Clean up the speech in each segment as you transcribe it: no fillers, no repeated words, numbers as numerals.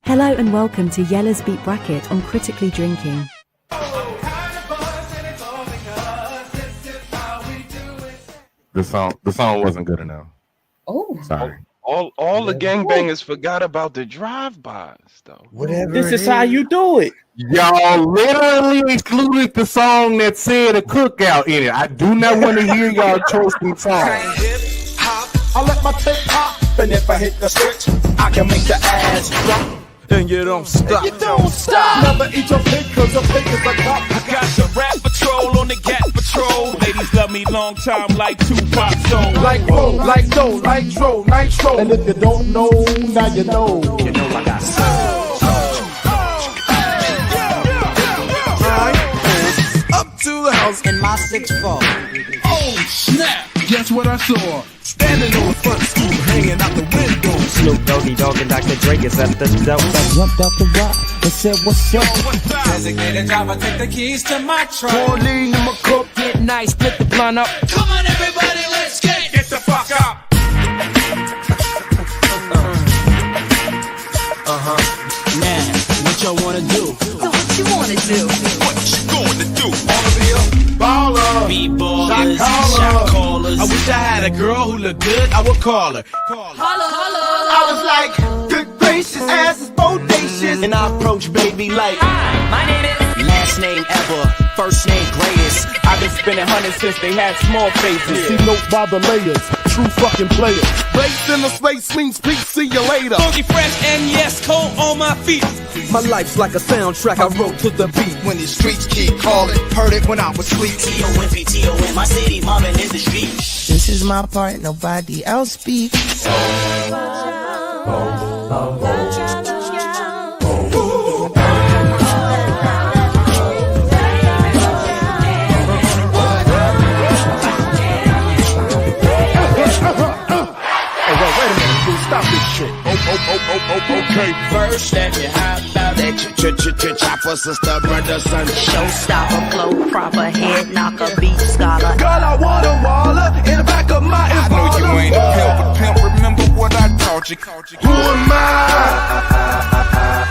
Hello and welcome to Yella's Beat Bracket on Critically Drinking. The song wasn't good enough. Oh, Sorry. All the gangbangers forgot about the drive-bys, though. whatever. This is how you do it. Y'all literally excluded the song that said a cookout in it. I do not want to hear y'all toasting songs. I let my tape pop, and if I hit the switch, I can make the ass drop. And you don't stop. You don't stop. Never eat your pig, cause a pig is a cop. I got the rap patrol on the Gat Patrol. Ladies love me long time like Tupac Soul. Like roll, like dough, like dro, nitro. And if you don't know, now you know. You know I got Up to the house in my 6'4". Oh snap! Guess what I saw? Standing on the front stoop, hanging out the window. Snoop Doggy Dogg and Dr. Dre is at the dope. I jumped out the rock and said, "What's up?" designated driver, take the keys to my truck. Pour lean in my cup. Get nice, split the blunt up. Come on, everybody, let's get the fuck up. Man, what y'all wanna do? So what you wanna do? What you going to do? Baller. B-ballers, Shot callers. I wish I had a girl who looked good, I would call her. I was like, good gracious, ass is bodacious. And I approach baby like, my name is last name ever, first name greatest. I've been spending hundreds since they had small faces. See notes by the layers, true fucking players. Race in the space means peace, see you later. Funky fresh and yes, cold on my feet. My life's like a soundtrack I wrote to the beat. When the streets keep calling, heard it when I was asleep. T-O-N-P-T-O-N, my city, mobbing in the street. This is my part, nobody else speaks. Stop this shit. Okay. First, let me hop out that Chopper, sister, brother, son. Showstopper, glow proper, head knocker, beat scholar. Girl, I want a waller in the back of my I know you ain't a pimp, but pimp, remember what I taught you. Who am I?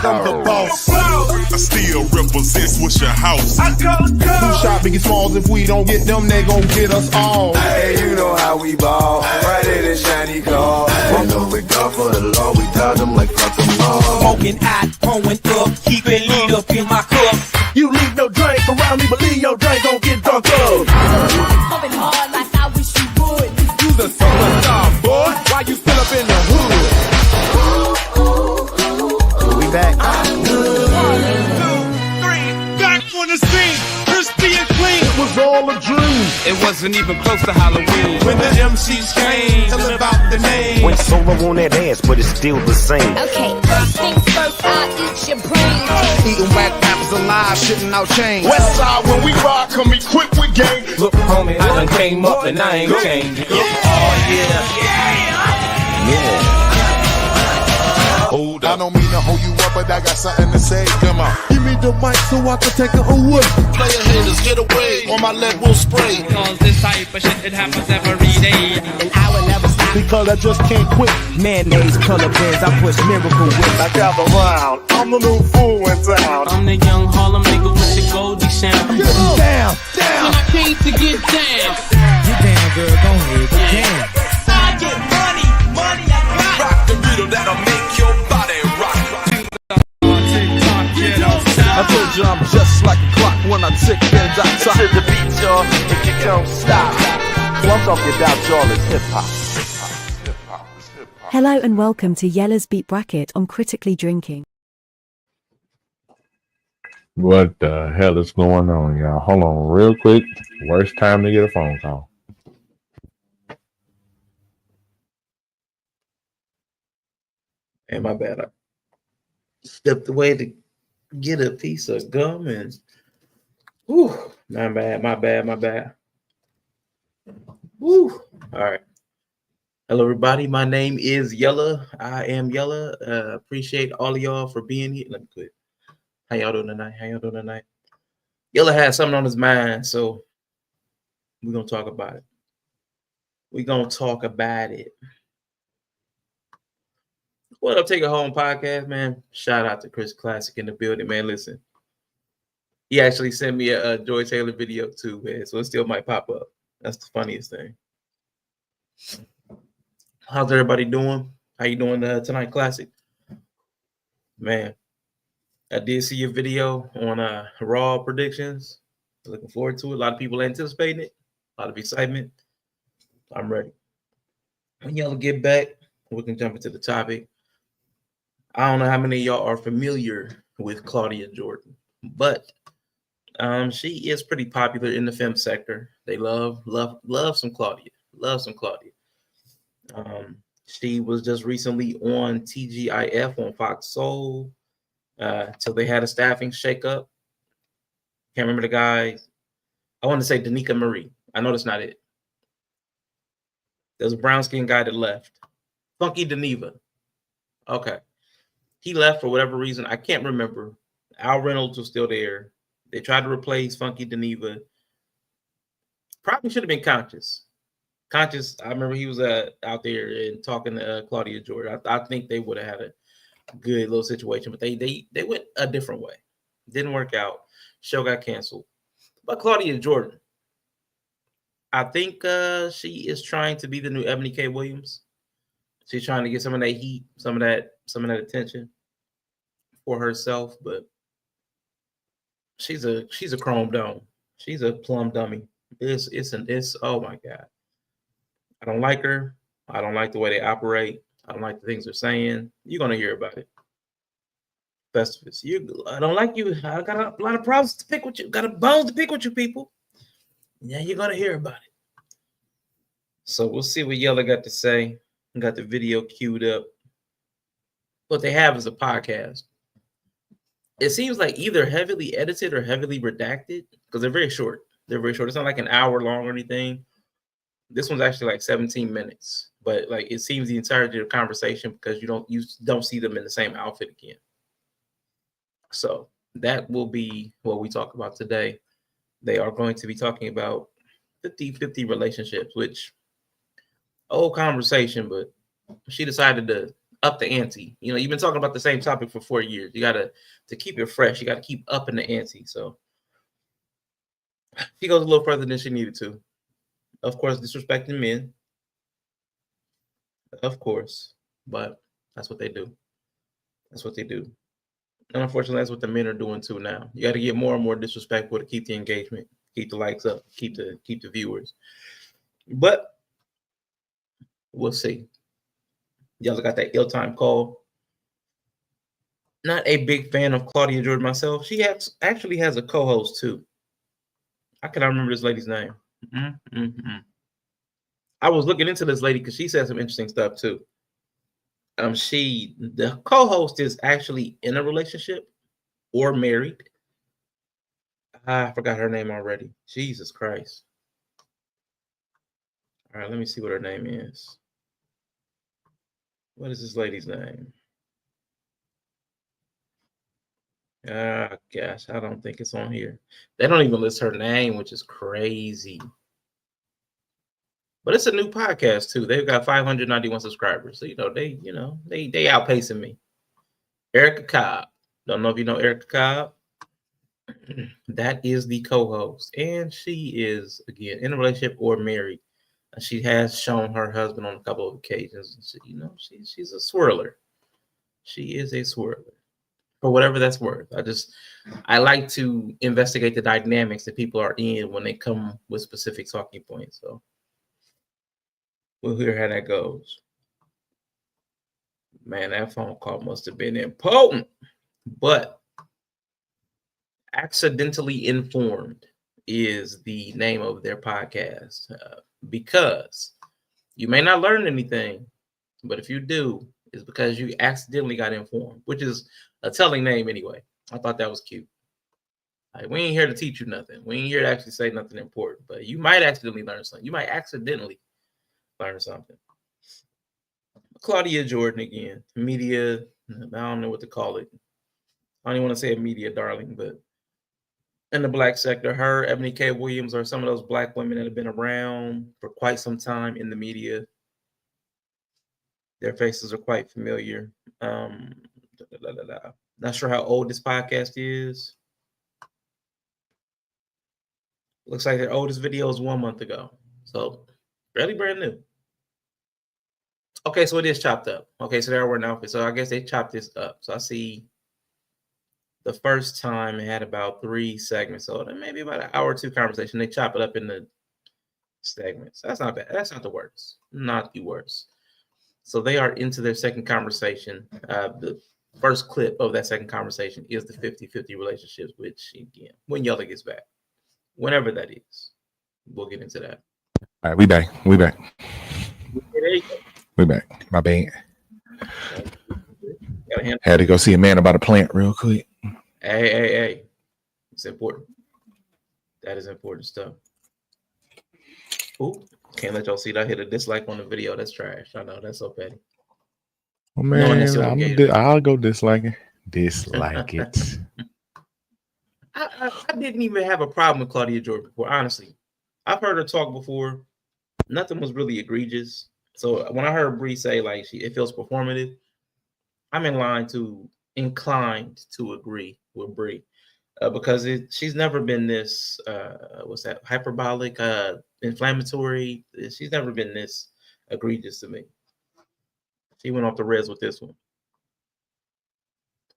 I'm the boss. I still represents what's your house. I go. Two shot Biggie Smalls. If we don't get them, they gon' get us all. Hey, you know how we ball. Right in the shiny car. We know we go for the law. We tell them like fuck them all. Smoking hot, pouring up, keeping lead up in my cup. You leave no drink around me, believe your drink gon' get drunk up. Pumping hard like I wish you would. You the superstar, boy. Why you still up in the hood? We back. Back on the scene, crispy and clean. It was all a dream. It wasn't even close to Halloween when the MCs came, tell about the name. Went solo on that ass, but it's still the same. Okay, first things first, I'll eat your brains. Eating whack rappers alive, shitting out chains. West side, when we rock, come equipped with game. Look, homie, I done came up and I ain't changed. Oh, yeah. Hold I up. don't mean to hold you up, but I got something to say. Come on. Give me the mic so I can take it away. Player haters, get away, or my lead will spray. Cause this type of shit, it happens every day. And I will never stop. Because I just can't quit. Mayonnaise, color pins, I push miracle whip. I gather round, I'm the new fool in town. I'm the young Harlem nigga with the Goldie sound. Get down, down. I came to get down. Get down, girl, go ahead, get down. I get money, I got. Rock the riddle that'll make your body rock. I told you I'm just like a clock when I tick and I top. To the beat, y'all, if you don't stop. One talking about y'all is hip hop. Hello and welcome to Yella's Beat Bracket on Critically Drinking. What the hell is going on, y'all? Hold on real quick. Worst time to get a phone call. Hey, my bad. I stepped away to get a piece of gum and my bad. Woo. All right. Hello, everybody. My name is Yella. I am Yella. Appreciate all of y'all for being here. Let me quit. How y'all doing tonight? Yella has something on his mind, so we're gonna talk about it. What up, Take It Home podcast, man? Shout out to Chris Classic in the building, man. Listen, he actually sent me a Joy Taylor video too, man. So it still might pop up. That's the funniest thing. How's everybody doing? How you doing tonight, Classic? Man, I did see your video on Raw predictions. Looking forward to it. A lot of people anticipating it. A lot of excitement. I'm ready. When y'all get back, we can jump into the topic. I don't know how many of y'all are familiar with Claudia Jordan, but she is pretty popular in the film sector. They love some Claudia. Love some Claudia. She was just recently on TGIF on Fox Soul. Till they had a staffing shakeup. Can't remember the guy. I want to say Danica Marie. I know that's not it. There's a brown skinned guy that left. Funky Deneva. Okay. He left for whatever reason. I can't remember. Al Reynolds was still there. They tried to replace Funky Deneva. Probably should have been Conscious. Conscious, I remember he was out there and talking to Claudia Jordan. I think they would have had a good little situation, but they went a different way. Didn't work out. Show got canceled. But Claudia Jordan, I think she is trying to be the new Ebony K. Williams. She's trying to get some of that heat, some of that attention for herself, but she's a chrome dome. She's a plum dummy. It's oh my God. I don't like her. I don't like the way they operate. I don't like the things they're saying. You're gonna hear about it. Festivus, I don't like you. I got a lot of problems to pick with you. Got a bones to pick with you, people. Yeah, you're gonna hear about it. So we'll see what Yella got to say. Got the video queued up. What they have is a podcast. It seems like either heavily edited or heavily redacted because they're very short. They're very short. It's not like an hour long or anything. This one's actually like 17 minutes, but like it seems the entirety of the conversation because you don't see them in the same outfit again. So that will be what we talk about today. They are going to be talking about 50-50 relationships, which old conversation, but she decided to up the ante. You know, you've been talking about the same topic for 4 years. You gotta to keep it fresh. You gotta keep upping the ante. So she goes a little further than she needed to. Of course, disrespecting men. Of course, but that's what they do. That's what they do. And unfortunately, that's what the men are doing too now. You got to get more and more disrespectful to keep the engagement, keep the likes up, keep the viewers. But we'll see. Y'all got that ill-time call. Not a big fan of Claudia Jordan myself. She actually has a co-host too. I cannot remember this lady's name. I was looking into this lady because she said some interesting stuff too. The co-host is actually in a relationship or married. I forgot her name already. Jesus Christ. All right, let me see what her name is. What is this lady's name? Gosh, I don't think it's on here. They don't even list her name, which is crazy. But it's a new podcast too. They've got 591 subscribers. So they outpacing me. Erica Cobb. Don't know if you know Erica Cobb. That is the co-host. And she is, again, in a relationship or married. She has shown her husband on a couple of occasions. She's a swirler. She is a swirler. For whatever that's worth. I like to investigate the dynamics that people are in when they come with specific talking points. So we'll hear how that goes. Man, that phone call must have been important. But Accidentally Informed is the name of their podcast because you may not learn anything, but if you do, it's because you accidentally got informed, which is a telling name anyway. I thought that was cute. Like, we ain't here to teach you nothing. We ain't here to actually say nothing important, but you might accidentally learn something. You might accidentally learn something. Claudia Jordan again, media, I don't know what to call it. I don't even want to say a media darling, but in the black sector, her, Ebony K. Williams are some of those black women that have been around for quite some time in the media. Their faces are quite familiar. Not sure how old this podcast is. Looks like their oldest video is 1 month ago. So fairly brand new. Okay, so it is chopped up. Okay, so they're wearing outfits. So I guess they chopped this up. So I see the first time it had about 3 segments. So maybe about an hour or 2 conversation. They chop it up into segments. That's not bad. That's not the worst. Not the worst. So they are into their second conversation. The first clip of that second conversation is the 50-50 relationships, which again, when Yella gets back, whenever that is, we'll get into that. All right, we back. We back. There you go. We back. My bad. Had to go see a man about a plant real quick. Hey. It's important. That is important stuff. Ooh, can't let y'all see that. I hit a dislike on the video. That's trash. I know. That's so petty. Oh, man, I'll go dislike it. Dislike it. I didn't even have a problem with Claudia Jordan before, honestly. I've heard her talk before. Nothing was really egregious. So when I heard Bree say like it feels performative, I'm inclined to agree with Bree because she's never been this hyperbolic, inflammatory. She's never been this egregious to me. She went off the rails with this one,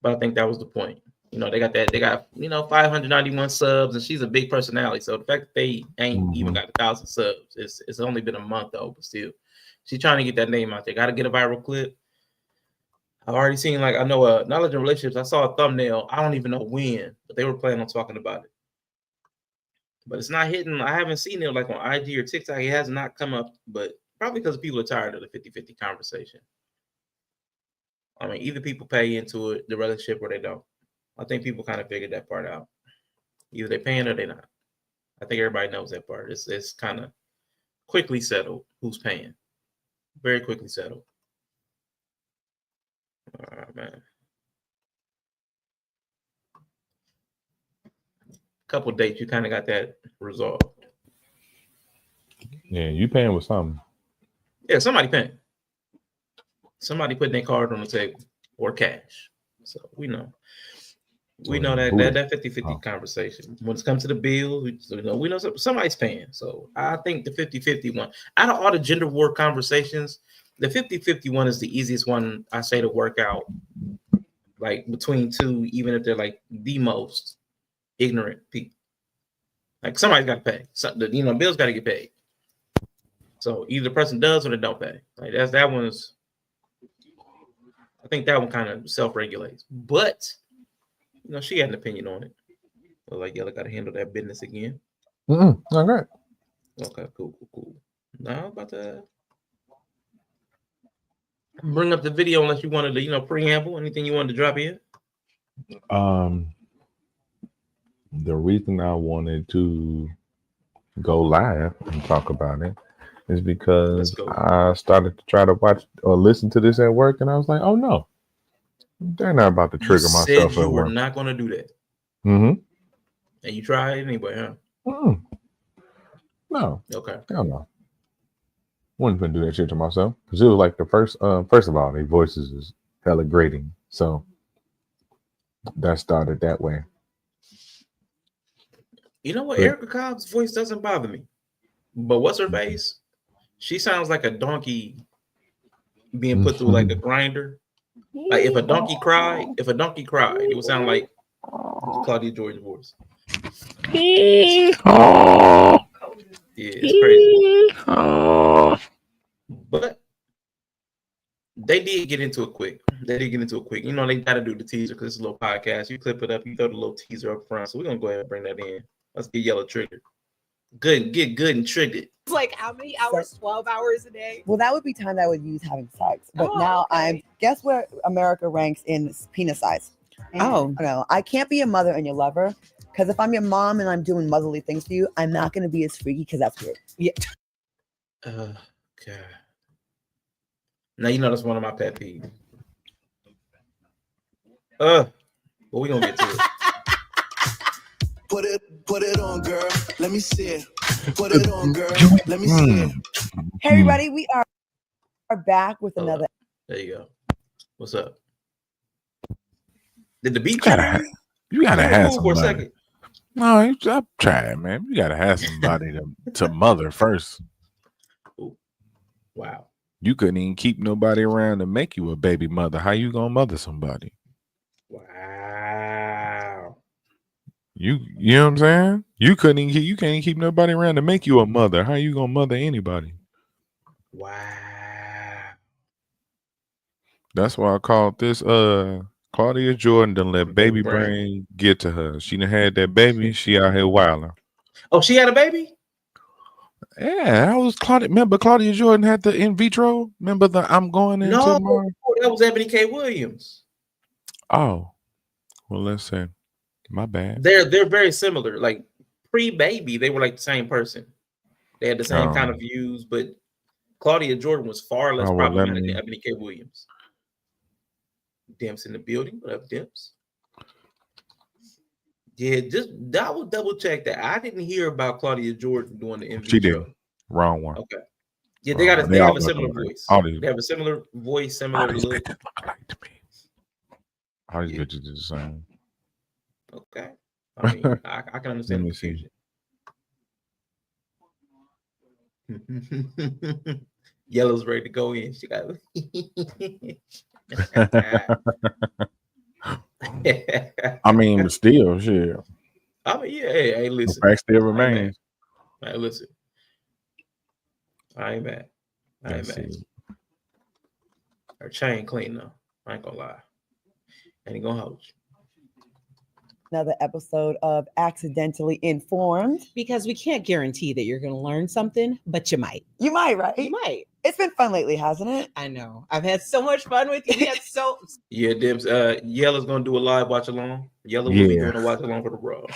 but I think that was the point. You know, they got 591 subs, and she's a big personality. So the fact that they ain't even got 1,000 subs, it's only been a month though, but still, she's trying to get that name out there. Got to get a viral clip. I've already seen, I know Knowledge and Relationships. I saw a thumbnail. I don't even know when, but they were planning on talking about it. But it's not hitting. I haven't seen it on IG or TikTok. It has not come up, but probably because people are tired of the 50-50 conversation. I mean, either people pay into it, the relationship, or they don't. I think people kind of figured that part out. Either they're paying or they're not. I think everybody knows that part. It's kind of quickly settled who's paying. Very quickly settled. All right, man. Couple dates, you kind of got that resolved. Yeah, you paying with something. Yeah, somebody paying. Somebody putting their card on the table or cash. So we know. We know that 50-50 conversation. When it comes to the bill, we know somebody's paying. So I think the 50-50 one, out of all the gender war conversations, the 50-50 one is the easiest one I say to work out, between two, even if they're the most ignorant people. Somebody's got to pay. Bills got to get paid. So either the person does or they don't pay. That one's. I think that one kind of self-regulates, but she had an opinion on it. So Yella got to handle that business again. All right. Okay, cool. Now about to bring up the video unless you wanted to, preamble, anything you wanted to drop in. The reason I wanted to go live and talk about it is because I started to try to watch or listen to this at work, and I was like, "Oh no, they're not about to trigger myself." You were not going to do that. Mm-hmm. And you tried anyway, huh? Mm-hmm. No. Okay. Hell no. Wasn't gonna do that shit to myself because it was the first. First of all, their voices is hella grating, so that started that way. You know what? Erica Cobb's voice doesn't bother me, but what's her face? She sounds like a donkey being put through a grinder. If a donkey cried, it would sound like Claudia Jordan's voice. Yeah, it's crazy. But they did get into it quick. They got to do the teaser because it's a little podcast. You clip it up, you throw the little teaser up front. So we're going to go ahead and bring that in. Let's get Yella triggered. Get good and triggered. It's how many hours? 12 hours a day? Well, that would be time that I would use having sex. But now guess where America ranks in penis size? No, I can't be a mother and your lover. Because if I'm your mom and I'm doing motherly things for you, I'm not going to be as freaky because that's weird. Yeah. Okay. Now that's one of my pet peeves. But we're going to get to it. Put it on, girl. Let me see it. Put it on, girl. Let me see it. Hey, everybody, we are back with another There you go. What's up? Did the beat You gotta have for a somebody. second? No, I'm trying, man. You gotta have somebody to mother first. Ooh. Wow. You couldn't even keep nobody around to make you a baby mother. How you gonna mother somebody? Wow. You know what I'm saying? You can't even keep nobody around to make you a mother. How you gonna mother anybody? Wow. That's why I called this Claudia Jordan done let baby brain get to her. She done had that baby, she out here wilding. Oh, she had a baby? Yeah, that was Claudia. Remember Claudia Jordan had the in vitro? Remember the I'm going into No, that was Ebony K. Williams. Oh, well, let's say my bad. They're very similar. Like pre-baby, they were like the same person. They had the same kind of views, but Claudia Jordan was far less problematic than Ebony K. Williams. Dimps in the building. What up, Dimps? Yeah, I will double check that. I didn't hear about Claudia Jordan doing the in vitro. She did. Wrong one. Okay. Yeah, they have a similar voice. They have a similar voice, similar look. All these bitches are the same. Okay. I mean, I can understand the confusion. Yellow's ready to go in. She got. I mean, but still, shit. I mean, yeah. Hey, listen. The fact still remains. Hey, listen. I ain't mad. Her chain clean though. I ain't gonna lie. Ain't gonna hold you. Another episode of Accidentally Informed. Because we can't guarantee that you're going to learn something, but you might. You might, right? You might. It's been fun lately, hasn't it? I know. I've had so much fun with you. Yeah, Dims. Yella's gonna do a live watch along. Yella will be doing a watch along for the Raw.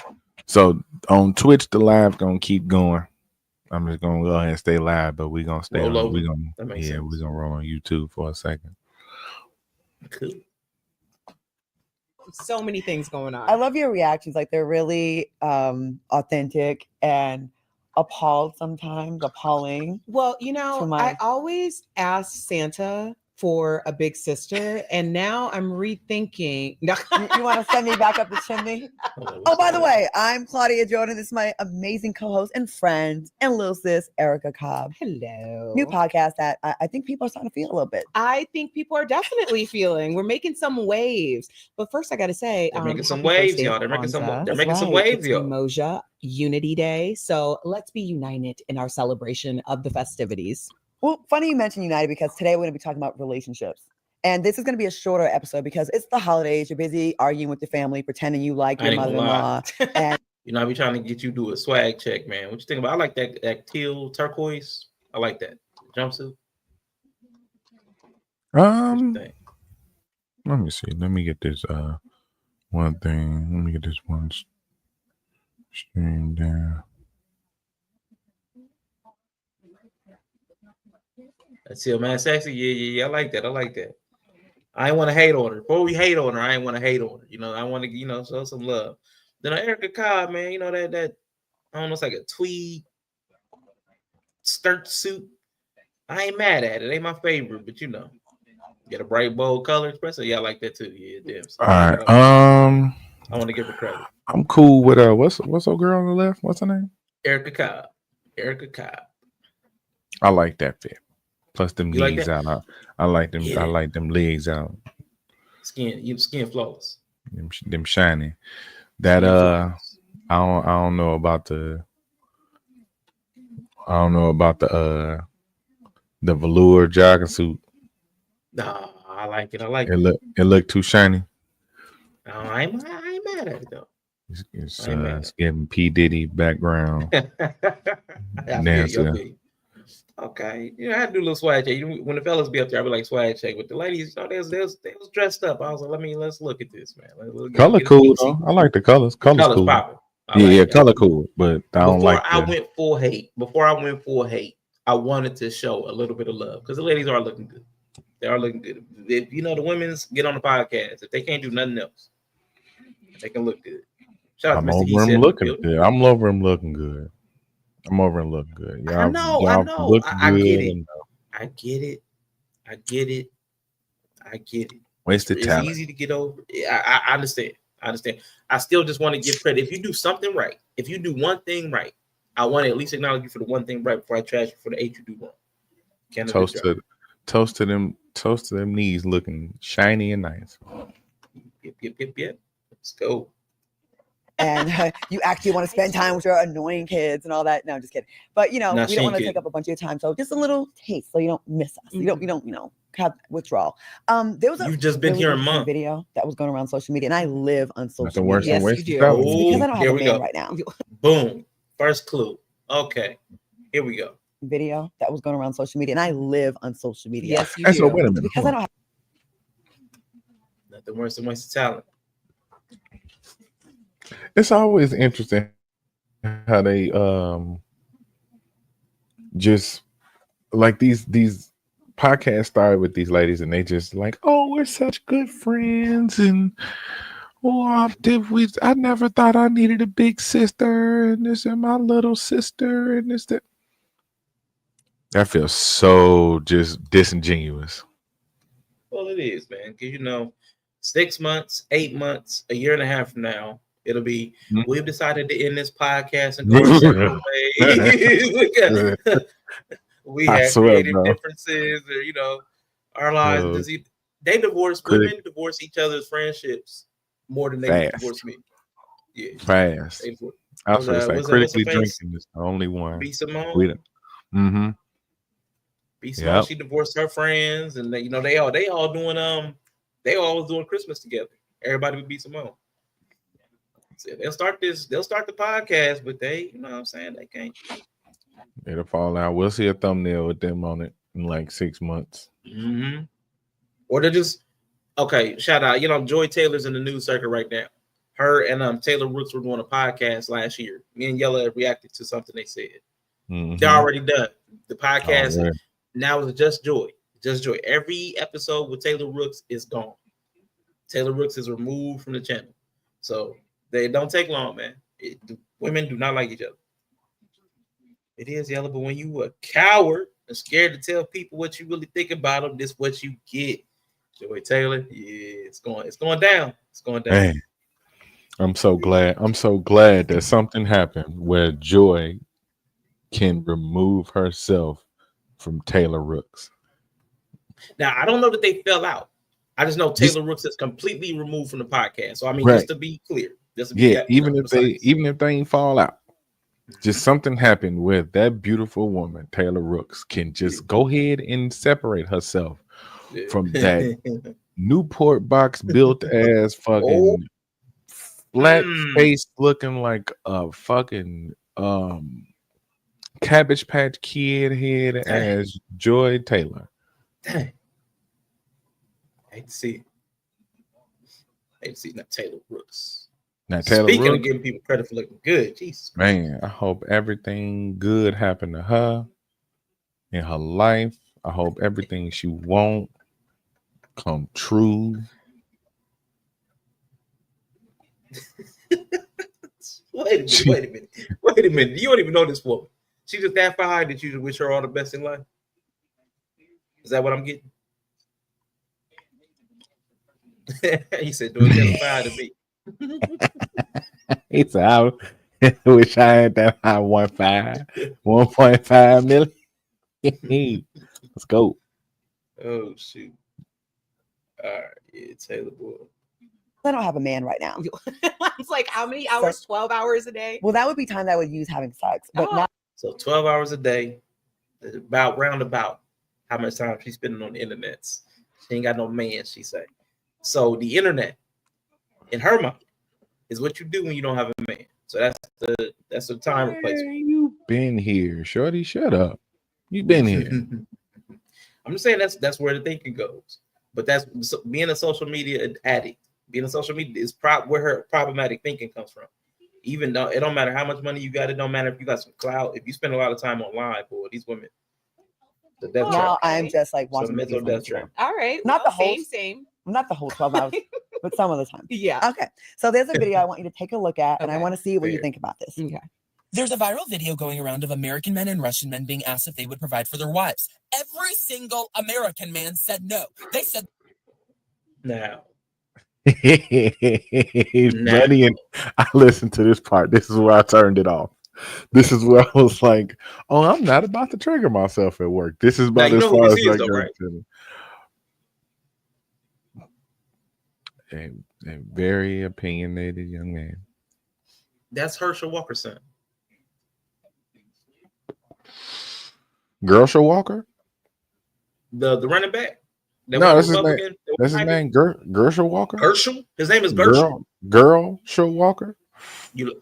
So on Twitch, the live gonna keep going. I'm just gonna go ahead and stay live, but we're gonna stay on. We're gonna roll on YouTube for a second. Cool. So many things going on. I love your reactions. Like they're really authentic and appalling. Well, I always ask Santa for a big sister, and now I'm rethinking. You want to send me back up the chimney? Oh, by the way, I'm Claudia Jordan. This is my amazing co-host and friend and little sis, Erica Cobb. Hello. New podcast that I think people are starting to feel a little bit. I think people are definitely feeling. We're making some waves. But first, I got to say, they're making some waves, y'all. They're making some waves, y'all. Mimoja Unity Day. So let's be united in our celebration of the festivities. Well, funny you mentioned United because today we're going to be talking about relationships. And this is going to be a shorter episode because it's the holidays. You're busy arguing with your family, pretending you like your mother-in-law. And I be trying to get you to do a swag check, man. What you think about? I like that teal turquoise. I like that jumpsuit. Let me see. Let me get this one thing. Let me get this one stream down. That's it, man. Sexy. Yeah. I like that. I ain't want to hate on her. Before we hate on her, I ain't want to hate on her. I want to, show some love. Then Erica Cobb, man, that I don't know, it's like a tweed skirt suit. I ain't mad at it. It ain't my favorite, but get a bright, bold color expressive. Yeah, I like that too. Yeah, damn. So all right. I want to give her credit. I'm cool with what's her girl on the left? What's her name? Erica Cobb. I like that fit. Plus them legs like out. I like them. Yeah. I like them legs out. Skin flawless. Them shiny. That I don't know about the velour jogging suit. Nah, I like it. It looked too shiny. No, I ain't mad at it though. It's giving P. Diddy background. Okay, I had to do a little swag check. When the fellas be up there, I be like swag check. But the ladies, they was dressed up. I was like, let's look at this, man. Color cool though. I like the colors. Colors cool. Popping. Color cool. But I don't like. Before I went full hate, I wanted to show a little bit of love because the ladies are looking good. They are looking good. If the women's get on the podcast, if they can't do nothing else, they can look good. Shout out to Mr. I'm over him looking good. I'm over him looking good. Y'all, I know. I get it. I get it. Wasted It's talent. easy to get over. I understand. I still just want to give credit. If you do something right, if you do one thing right, I want to at least acknowledge you for the one thing right before I trash you for the 8 you do wrong. Toast to them knees looking shiny and nice. Yep. Let's go. And you actually want to spend time with your annoying kids and all that. No, just kidding. But we don't want to take up a bunch of your time. So just a little taste so you don't miss us. You don't have withdrawal. There was You've just been here a month. Video that was going around social media, and I live on social media. Yes, you do. Because I don't have a man right now. Boom. First clue. Okay. Here we go. Video that was going around social media, and I live on social media. Yes, you do. So wait a minute. Because I don't have nothing worse than wasted talent. It's always interesting how they just like these podcasts started with these ladies, and they just like, oh, we're such good friends, and I never thought I needed a big sister, and this is my little sister, and this that. That feels so just disingenuous. Well, it is, man, because 6 months, 8 months, a year and a half from now, it'll be we've decided to end this podcast and go our separate ways. We have creative differences, or our lives. They divorce women, divorce each other's friendships more than they divorce me. Yeah, fast. I was going to say, critically drinking is the only one. B. Simone. B. Simone. She divorced her friends, and they all doing they all was doing Christmas together. Everybody would be Simone. So they'll start the podcast, but they, you know what I'm saying, they can't. It'll fall out. We'll see a thumbnail with them on it in like 6 months. Mm-hmm. Or they're just shout out. Joy Taylor's in the news circuit right now. Her and Taylor Rooks were doing a podcast last year. Me and Yella reacted to something they said. Mm-hmm. They're already done. The podcast now is just Joy. Just Joy. Every episode with Taylor Rooks is gone. Taylor Rooks is removed from the channel. So they don't take long, man. Women do not like each other. It is, Yella, but when you a coward and scared to tell people what you really think about them, this what you get. Joy Taylor, yeah, it's going down. It's going down. Man, I'm so glad that something happened where Joy can remove herself from Taylor Rooks. Now, I don't know that they fell out. I just know Taylor Rooks is completely removed from the podcast. So I mean, just to be clear, even if they ain't fall out, just something happened where that beautiful woman Taylor Rooks can just go ahead and separate herself from that Newport box built as fucking flat face looking like a fucking Cabbage Patch Kid head as Joy Taylor. Dang. I hate to see it. Not Taylor Rooks. Speaking of giving people credit for looking good, Jesus. Man, I hope everything good happened to her in her life. I hope everything she wants come true. Wait a minute. You don't even know this woman. She's just that fine that you just wish her all the best in life. Is that what I'm getting? He said, "Do it fine to me." He said, "I wish I had that 1.5 million." Let's go. Oh shoot! All right, yeah, Taylor boy. I don't have a man right now. It's like how many hours? 12 hours a day. Well, that would be time that I would use having sex, but not. So 12 hours a day, roundabout how much time she's spending on the internet. She ain't got no man, she say. So the internet, in her mind, is what you do when you don't have a man. So that's the time replacement. You been here, shorty. Shut up. You been here. I'm just saying that's where the thinking goes. But that's being a social media addict. Being a social media is where her problematic thinking comes from. Even though it don't matter how much money you got, it don't matter if you got some clout. If you spend a lot of time online, boy, these women. The death now trap. I'm just like watching mental death trap. All right, not the whole same. Not the whole 12 hours, but some of the time. Yeah. Okay. So there's a video I want you to take a look at, and I want to see what you think about this. Okay. There's a viral video going around of American men and Russian men being asked if they would provide for their wives. Every single American man said no. They said Now, Buddy, and I listened to this part. This is where I turned it off. This is where I was like, "Oh, I'm not about to trigger myself at work." This is about as far as I go. Right? A very opinionated young man. That's Herschel Walker's son. Herschel Walker? The running back? No, that's his name. That's his name. Herschel Walker? Herschel? His name is Herschel. Herschel Walker? Are you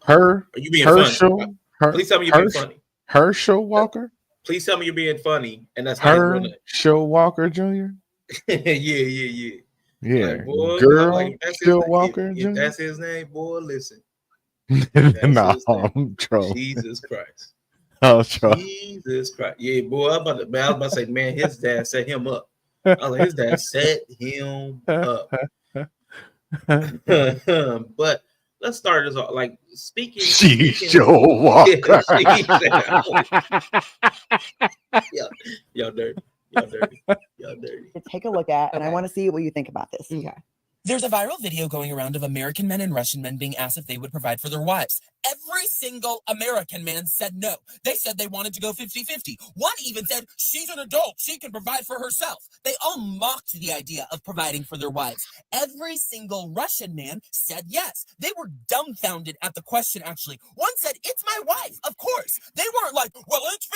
being Herschel? Funny? Please tell me you're being funny. Herschel Walker? Please tell me you're being funny. And that's how you're doing it. Herschel Walker Jr.? Yeah. Yeah. Like, boy, Herschel Walker Jr.? If that's his name, boy, listen. Nah, I'm trolling. Jesus Christ. I'm trolling. Jesus Christ. Yeah, boy, I was about to say, man, his dad set him up. I was like, his dad set him up. But let's start this off. Like, speaking Walker. Y'all dirty. Take a look at, and I want to see what you think about this. Okay. There's a viral video going around of American men and Russian men being asked if they would provide for their wives. Every single American man said no. They said they wanted to go 50-50. One even said, she's an adult, she can provide for herself. They all mocked the idea of providing for their wives. Every single Russian man said yes. They were dumbfounded at the question, actually. One said, it's my wife, of course. They weren't like, well, it's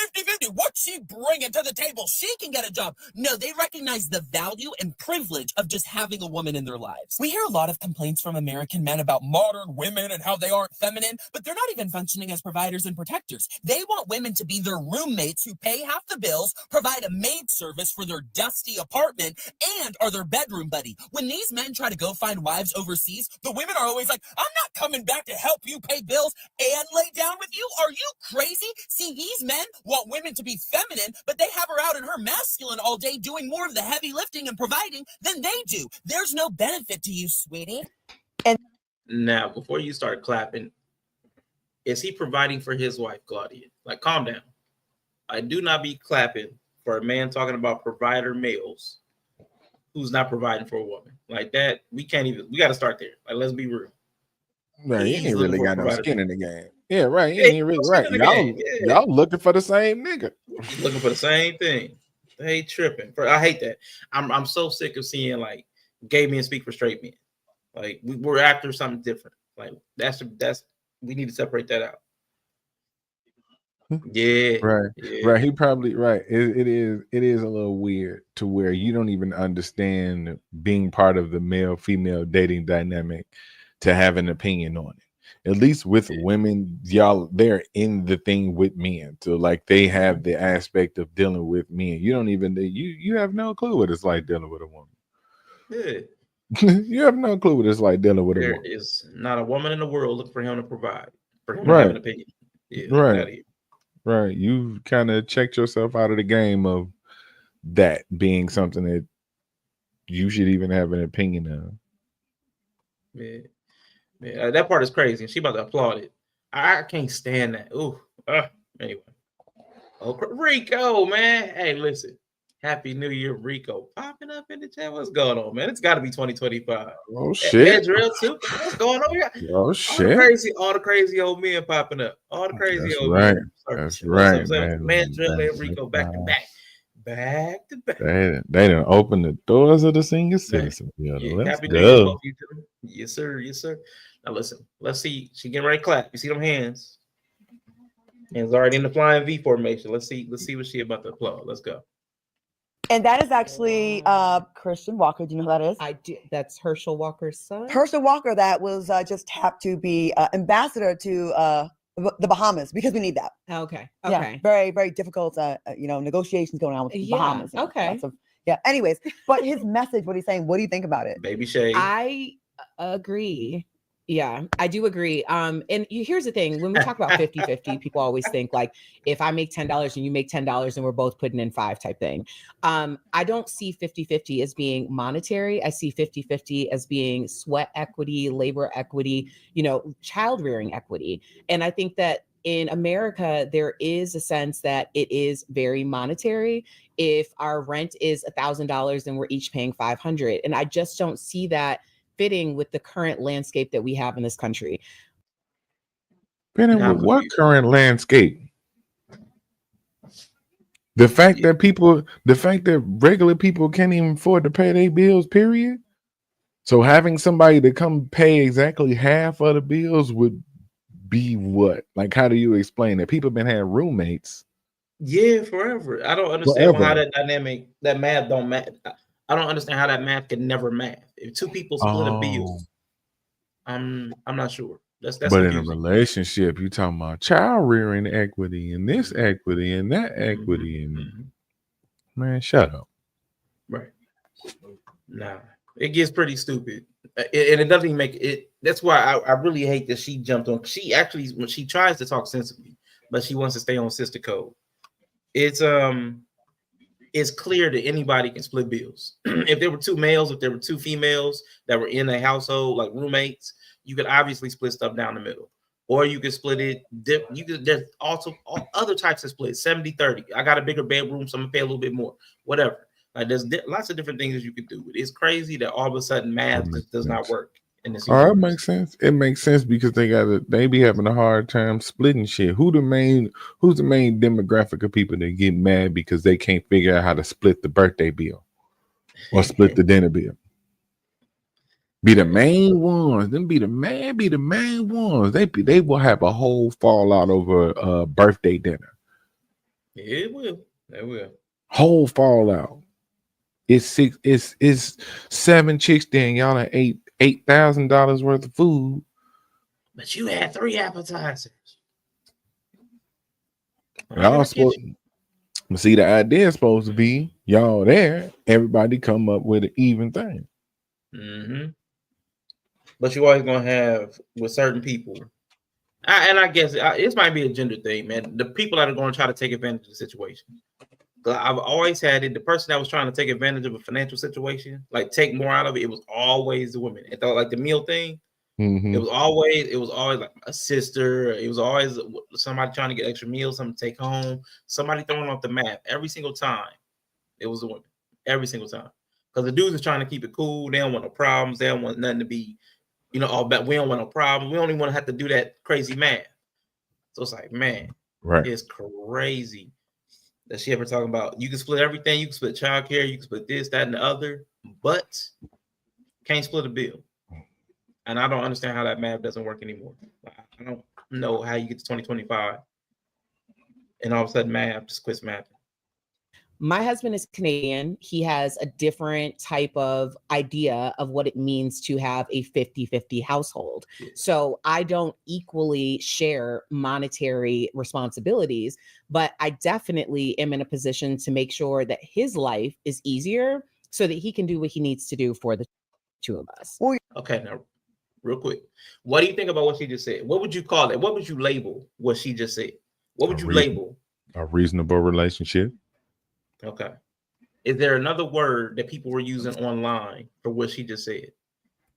50-50. What's she bringing to the table? She can get a job. No, they recognized the value and privilege of just having a woman in their lives. We hear a lot of complaints from American men about modern women and how they aren't feminine, but they're not even functioning as providers and protectors. They want women to be their roommates who pay half the bills, provide a maid service for their dusty apartment, and are their bedroom buddy. When these men try to go find wives overseas, the women are always like, I'm not coming back to help you pay bills and lay down with you. Are you crazy? See, these men want women to be feminine, but they have her out in her masculine all day doing more of the heavy lifting and providing than they do. There's no benefit to you, sweetie. And now, before you start clapping, is he providing for his wife, Claudia? Like, calm down. I do not be clapping for a man talking about provider males who's not providing for a woman. Like that, we got to start there. Like, let's be real. Right, he ain't really got no skin in the game. Yeah, right. He ain't really right. Y'all looking for the same nigga. Looking for the same thing. They tripping. I hate that. I'm so sick of seeing like gay men speak for straight men. Like we're after something different. Like that's we need to separate that out. Yeah. Right. He probably right. It is a little weird to where you don't even understand being part of the male-female dating dynamic to have an opinion on it. At least with women, y'all, they're in the thing with men. So like they have the aspect of dealing with men. You don't even you have no clue what it's like dealing with a woman. Yeah. You have no clue what it's like dealing with a woman. There is not a woman in the world looking for him to provide, for him to have an opinion. Yeah, right. You kind of checked yourself out of the game of that being something that you should even have an opinion of. Yeah, that part is crazy. She about to applaud it. I can't stand that. Ooh. Anyway. Oh, Rico, man. Hey, listen. Happy New Year, Rico. Popping up in the chat. What's going on, man? It's got to be 2025. Oh, shit. Edgerell, too. What's going on here? Oh, shit. All the crazy old men popping up. All the crazy old men. That's right, man. Drill and Rico back to back. Back to back. They done opened the doors of the senior citizen. Let's happy go. New Year, yes, sir. Now listen, let's see. She getting ready to clap. You see them hands? Hands already in the flying V formation. Let's see what she about to applaud. Let's go. And that is actually Christian Walker. Do you know who that is? I do. That's Herschel Walker's son. Herschel Walker, that was just tapped to be ambassador to the Bahamas because we need that. Okay. Yeah, very, very difficult, negotiations going on with the Bahamas. Okay. Anyways, but his message, what he's saying, what do you think about it? Baby shade. I agree. Yeah, I do agree. And here's the thing. When we talk about 50-50, people always think like, if I make $10 and you make $10 and we're both putting in $5 type thing. I don't see 50-50 as being monetary. I see 50-50 as being sweat equity, labor equity, child rearing equity. And I think that in America, there is a sense that it is very monetary. If our rent is $1,000, then we're each paying $500. And I just don't see that fitting with the current landscape that we have in this country. Fitting with what current landscape? The fact that regular people can't even afford to pay their bills, period. So having somebody to come pay exactly half of the bills would be what? Like, how do you explain that? People been having roommates. Yeah, forever. I don't understand how that dynamic, that math don't math. I don't understand how that math can never math. If two people split a bill, I'm not sure. That's but confusing. In a relationship, you talking about child rearing equity and this equity and that equity and man, shut up. Right. Nah, it gets pretty stupid. And it doesn't even make it. That's why I really hate that she jumped on. She actually, when she tries to talk sensibly, but she wants to stay on sister code. It's clear that anybody can split bills. If there were two males, if there were two females that were in a household, like roommates, you could obviously split stuff down the middle. Or you could split it. There's also all other types of splits, 70-30. I got a bigger bedroom, so I'm gonna pay a little bit more. Whatever. Like there's lots of different things you could do. It's crazy that all of a sudden math just does not work in this. Oh, it makes sense. It makes sense because they be having a hard time splitting shit. Who's the main demographic of people that get mad because they can't figure out how to split the birthday bill or split the dinner bill? Be the main ones. Them be the main ones. They will have a whole fallout over a birthday dinner. It will. They will. Whole fallout. It's 7 chicks there and y'all ate $8,000 worth of food. But you had 3 appetizers. See, the idea is supposed to be y'all there, everybody come up with an even thing. Mm-hmm. But you always gonna have with certain people, and I guess this might be a gender thing, man. The people that are going to try to take advantage of the situation. I've always had it. The person that was trying to take advantage of a financial situation, like take more out of it, it was always the women. It thought like the meal thing. Mm-hmm. It was always like a sister. It was always somebody trying to get extra meals, something to take home, somebody throwing off the map. Every single time, it was the women. Every single time, because the dudes are trying to keep it cool. They don't want no problems. They don't want nothing to be, all bad. We don't want no problems. We only want to have to do that crazy math. So it's like, man, right? It's crazy that she ever talking about. You can split everything. You can split childcare. You can split this, that, and the other, but can't split a bill. And I don't understand how that math doesn't work anymore. I don't know how you get to 2025 and all of a sudden math just quits mathing. My husband is Canadian. He has a different type of idea of what it means to have a 50-50 household. So I don't equally share monetary responsibilities, but I definitely am in a position to make sure that his life is easier so that he can do what he needs to do for the two of us. Okay, now, real quick. What do you think about what she just said? What would you call it? What would you label what she just said? What would you label? A reasonable relationship. Okay. Is there another word that people were using online for what she just said?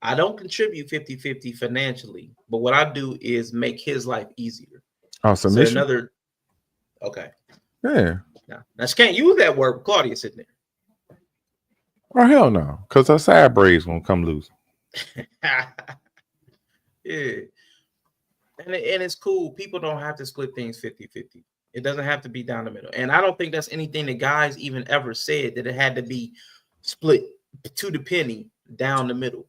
I don't contribute 50-50 financially, but what I do is make his life easier. Oh, submission. So another. Okay. Yeah. Now she can't use that word. Claudia sitting there. Oh, hell no. Because her side braids won't come loose. Yeah. And it's cool. People don't have to split things 50-50. It doesn't have to be down the middle. And I don't think that's anything that guys even ever said, that it had to be split to the penny down the middle.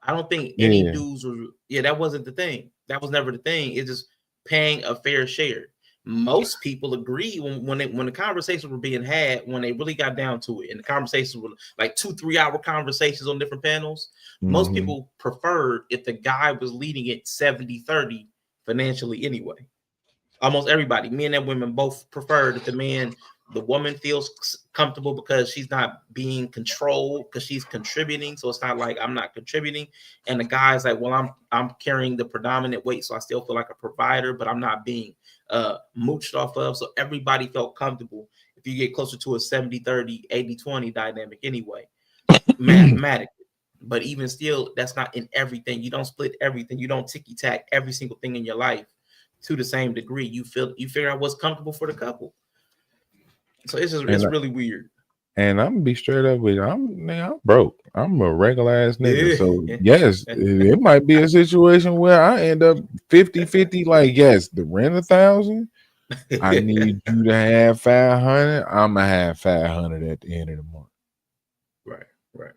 I don't think any dudes were, that wasn't the thing. That was never the thing. It's just paying a fair share. Most people agree when the conversations were being had, when they really got down to it, and the conversations were like 2-3 hour conversations on different panels. Most people preferred if the guy was leading it 70-30 financially anyway. Almost everybody, men and women, both prefer that the woman feels comfortable because she's not being controlled, because she's contributing. So it's not like I'm not contributing. And the guy's like, well, I'm carrying the predominant weight, so I still feel like a provider, but I'm not being mooched off of. So everybody felt comfortable if you get closer to a 70-30, 80-20 dynamic anyway, mathematically. But even still, that's not in everything. You don't split everything. You don't ticky-tack every single thing in your life to the same degree. You figure out what's comfortable for the couple. So it's really weird. And I'm gonna be straight up with you. I'm broke. I'm a regular ass nigga. So yes, it might be a situation where I end up 50-50. Like, yes, the rent $1,000. I need you to have 500. I'm gonna have 500 at the end of the month. Right.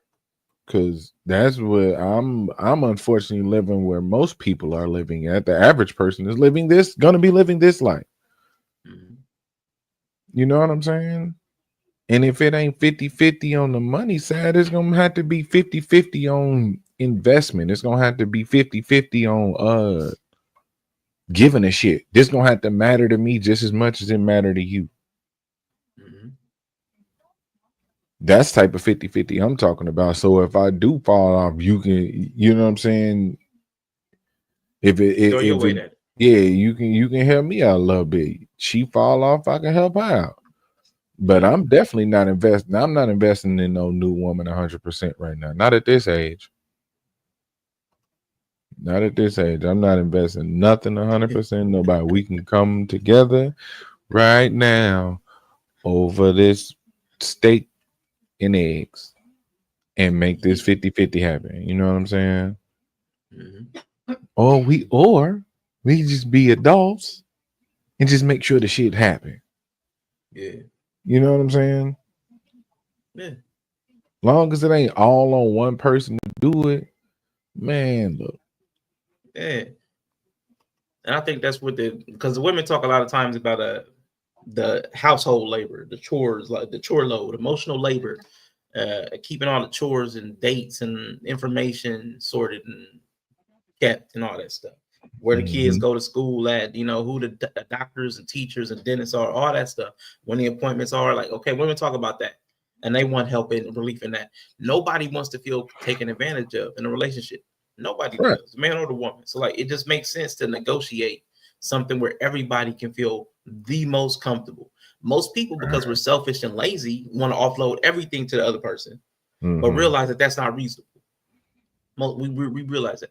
Because that's what I'm unfortunately living where most people are living at. The average person is gonna be living this life. Mm-hmm. You know what I'm saying? And if it ain't 50-50 on the money side, it's gonna have to be 50-50 on investment. It's gonna have to be 50-50 on giving a shit. This gonna have to matter to me just as much as it matter to you. Mm-hmm. That's type of 50-50 I'm talking about. So if I do fall off, you can, you know what I'm saying? If you can help me out a little bit. She fall off, I can help her out. But I'm definitely not investing. I'm not investing in no new woman 100% right now. Not at this age. Not at this age. I'm not investing nothing 100%. Nobody. We can come together right now over this steak and eggs and make this 50-50 happen. You know what I'm saying? Mm-hmm. Or we just be adults and just make sure the shit happen. Yeah. You know what I'm saying? Yeah. Long as it ain't all on one person to do it, man, look. Yeah. And I think that's what because the women talk a lot of times about the household labor, the chores, like the chore load, emotional labor, keeping all the chores and dates and information sorted and kept and all that stuff. Where the kids go to school at, who the doctors and teachers and dentists are, all that stuff. When the appointments are, like, okay, women talk about that. And they want help and relief in that. Nobody wants to feel taken advantage of in a relationship. Nobody does, the man or the woman. So like, it just makes sense to negotiate something where everybody can feel the most comfortable. Most people, because we're selfish and lazy, want to offload everything to the other person, but realize that that's not reasonable. We realize that.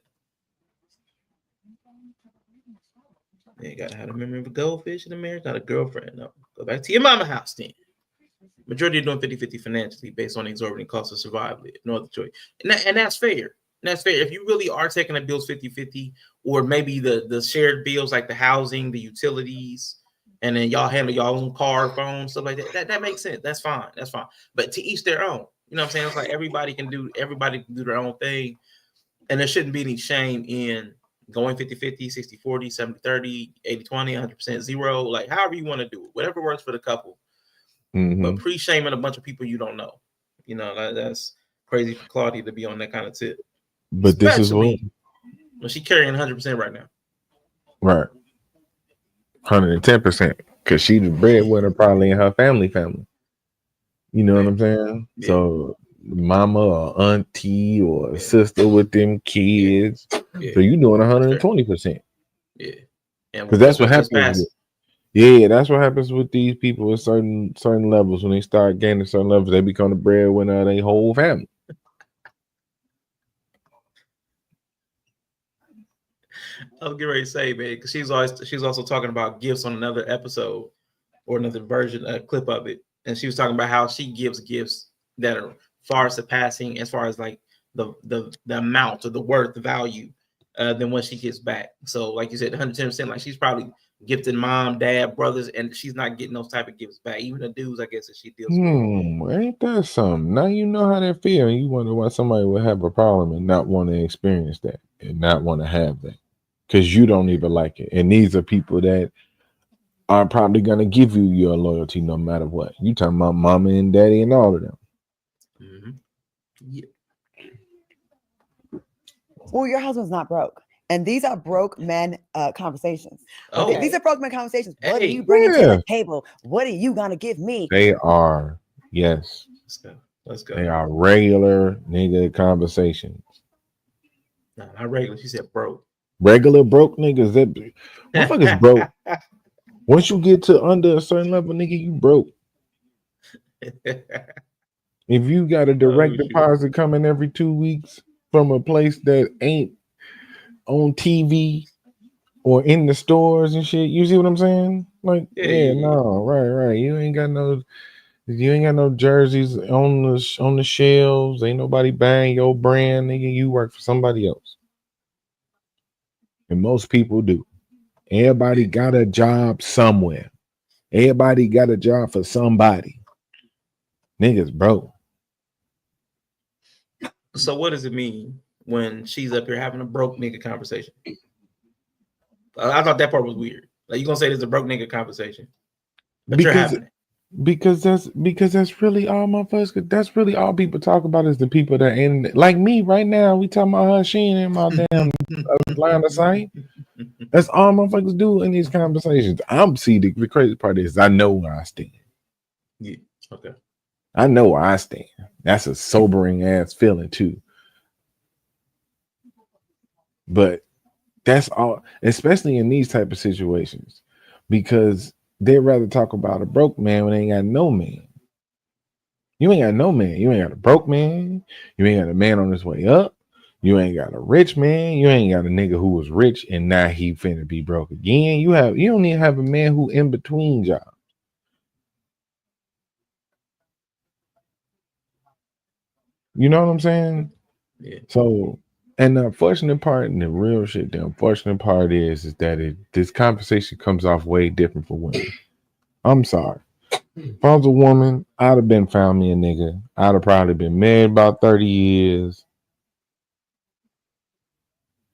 You gotta have a memory of a goldfish in America, got a girlfriend. No, go back to your mama house then. Majority are doing 50-50 financially based on the exorbitant cost of survival. No other choice. And that's fair. That's fair. If you really are taking the bills 50-50, or maybe the shared bills like the housing, the utilities, and then y'all handle your own car, phone, stuff like that. That makes sense. That's fine. That's fine. But to each their own. You know what I'm saying? It's like everybody can do their own thing. And there shouldn't be any shame in going 50-50, 60-40, 70-30, 80-20, 100% zero. Like however you want to do it. Whatever works for the couple. But pre-shaming a bunch of people you don't know. That's crazy for Claudia to be on that kind of tip. But this is what she's carrying 100% right now. Right. 110%. Because she the breadwinner probably in her family. You know what I'm saying? Yeah. So mama or auntie or sister with them kids. Yeah. So you doing 120%. Yeah. Because that's what happens. Yeah, that's what happens with these people at certain levels. When they start gaining certain levels, they become the breadwinner of their whole family. I was getting ready to say, man, because she's also talking about gifts on another episode or another version, a clip of it, and she was talking about how she gives gifts that are far surpassing as far as like the amount or the worth, the value than what she gets back. So, like you said, 110%, like she's probably gifted mom, dad, brothers, and she's not getting those type of gifts back. Even the dudes, I guess, that she deals with. Ain't that something? Now you know how they feel, and you wonder why somebody would have a problem and not want to experience that and not want to have that. Because you don't even like it. And these are people that are probably going to give you your loyalty no matter what. You talking about mama and daddy and all of them. Yeah. Well, your husband's not broke. And these are broke men conversations. Okay. These are broke men conversations. What are you bringing to the table? What are you going to give me? They are. Yes. Let's go. They are regular nigga conversations. No, not regular. She said broke. Regular broke niggas. That motherfuckers broke. Once you get to under a certain level, nigga, you broke. If you got a direct deposit coming every 2 weeks from a place that ain't on TV or in the stores and shit. You see what I'm saying? Like, no, right. You ain't got no jerseys on the shelves. Ain't nobody buying your brand, nigga. You work for somebody else. And most people do. Everybody got a job somewhere. Everybody got a job for somebody. Niggas broke. So what does it mean when she's up here having a broke nigga conversation? I thought that part was weird. Like, you gonna say there's a broke nigga conversation, but you're having it. Because that's really all motherfuckers. That's really all people talk about is the people that ain't like me right now. We talking about her. She ain't in my damn line of sight. That's all motherfuckers do in these conversations. The crazy part is I know where I stand. Yeah. Okay. I know where I stand. That's a sobering ass feeling too. But that's all, especially in these type of situations, because they'd rather talk about a broke man when they ain't got no man. You ain't got no man. You ain't got a broke man. You ain't got a man on his way up. You ain't got a rich man. You ain't got a nigga who was rich and now he finna be broke again. You don't even have a man who in between jobs. You know what I'm saying? Yeah. So, and the unfortunate part and the real shit, the unfortunate part is that this conversation comes off way different for women. I'm sorry. If I was a woman, I'd have been found me a nigga. I'd have probably been married about 30 years.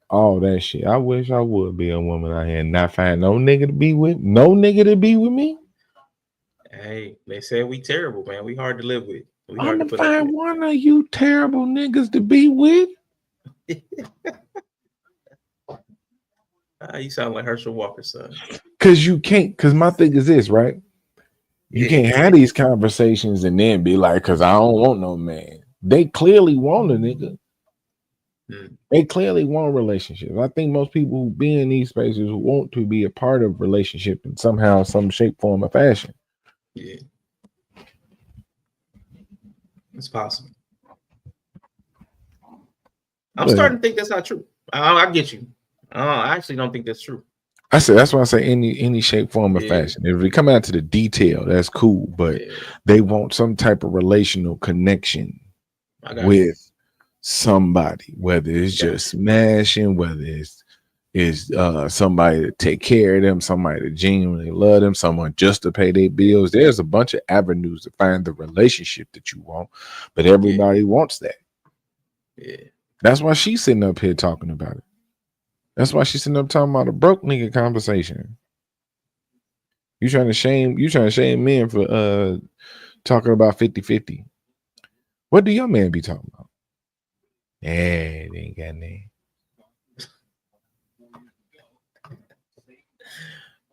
All that shit. I wish I would be a woman out here and not find no nigga to be with. No nigga to be with me. Hey, they say we terrible, man. We hard to live with. I'm gonna find one of you terrible niggas to be with. You sound like Herschel Walker's son. Cause you can't. Cause my thing is this, right? You can't have these conversations and then be like, cause I don't want no man. They clearly want a nigga. They clearly want relationships. I think most people who be in these spaces want to be a part of relationship in somehow, some shape, form, or fashion. Yeah. It's possible. I'm starting to think that's not true. I get you. I actually don't think that's true. That's why I say any shape, form, or fashion. If we come out to the detail, that's cool. But they want some type of relational connection with somebody, whether it's just smashing, whether it's somebody to take care of them, somebody to genuinely love them, someone just to pay their bills. There's a bunch of avenues to find the relationship that you want, but everybody wants that. Yeah. That's why she's sitting up here talking about it. That's why she's sitting up talking about a broke nigga conversation. You trying to shame men for talking about 50-50. What do your man be talking about? Yeah, they ain't got name.